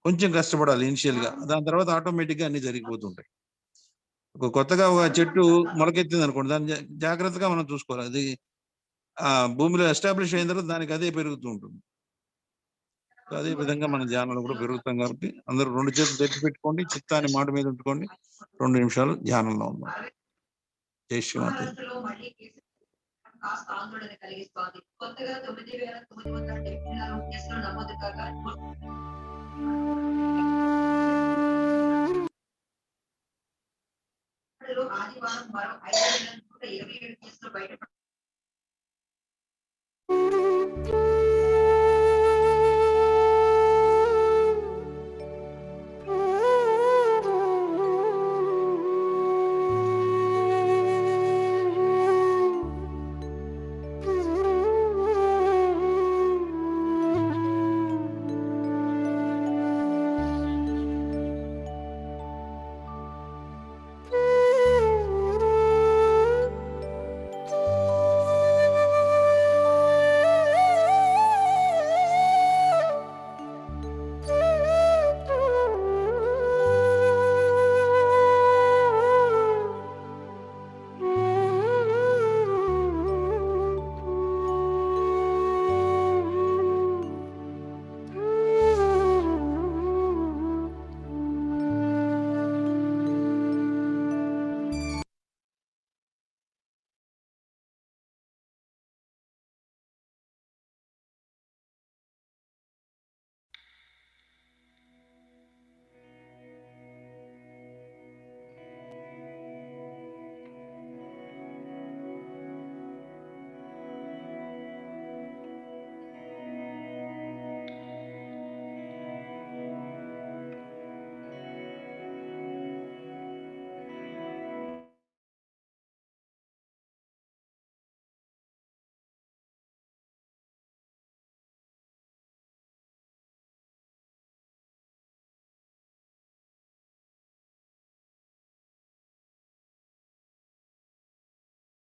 కొంచెం కష్టపడాలి ఇనిషియల్ గా, దాని తర్వాత ఆటోమేటిక్ గా అన్ని జరిగిపోతుంటాయి. కొత్తగా ఒక చెట్టు మొలకెత్తింది అనుకోండి, దాన్ని జాగ్రత్తగా మనం చూసుకోవాలి. అది ఆ భూమిలో ఎస్టాబ్లిష్ అయిన తర్వాత దానికి అదే పెరుగుతూ ఉంటుంది. అదే విధంగా మన ధ్యానంలో కూడా పెరుగుతాం. కాబట్టి అందరూ 2 చేతులు తెచ్చి పెట్టుకోండి, చిత్తాన్ని మాట మీద ఉంచుకోండి, 2 నిమిషాలు ధ్యానంలో ఉందాం. జై శ్రీమాత. కాస్త ఆందోళన కలిగిస్తోంది. కొత్తగా 9,974 కేసులు నమోదు కాగా ఆదివారం మరో 5,127 కేసులు బయటపడ్డాయి.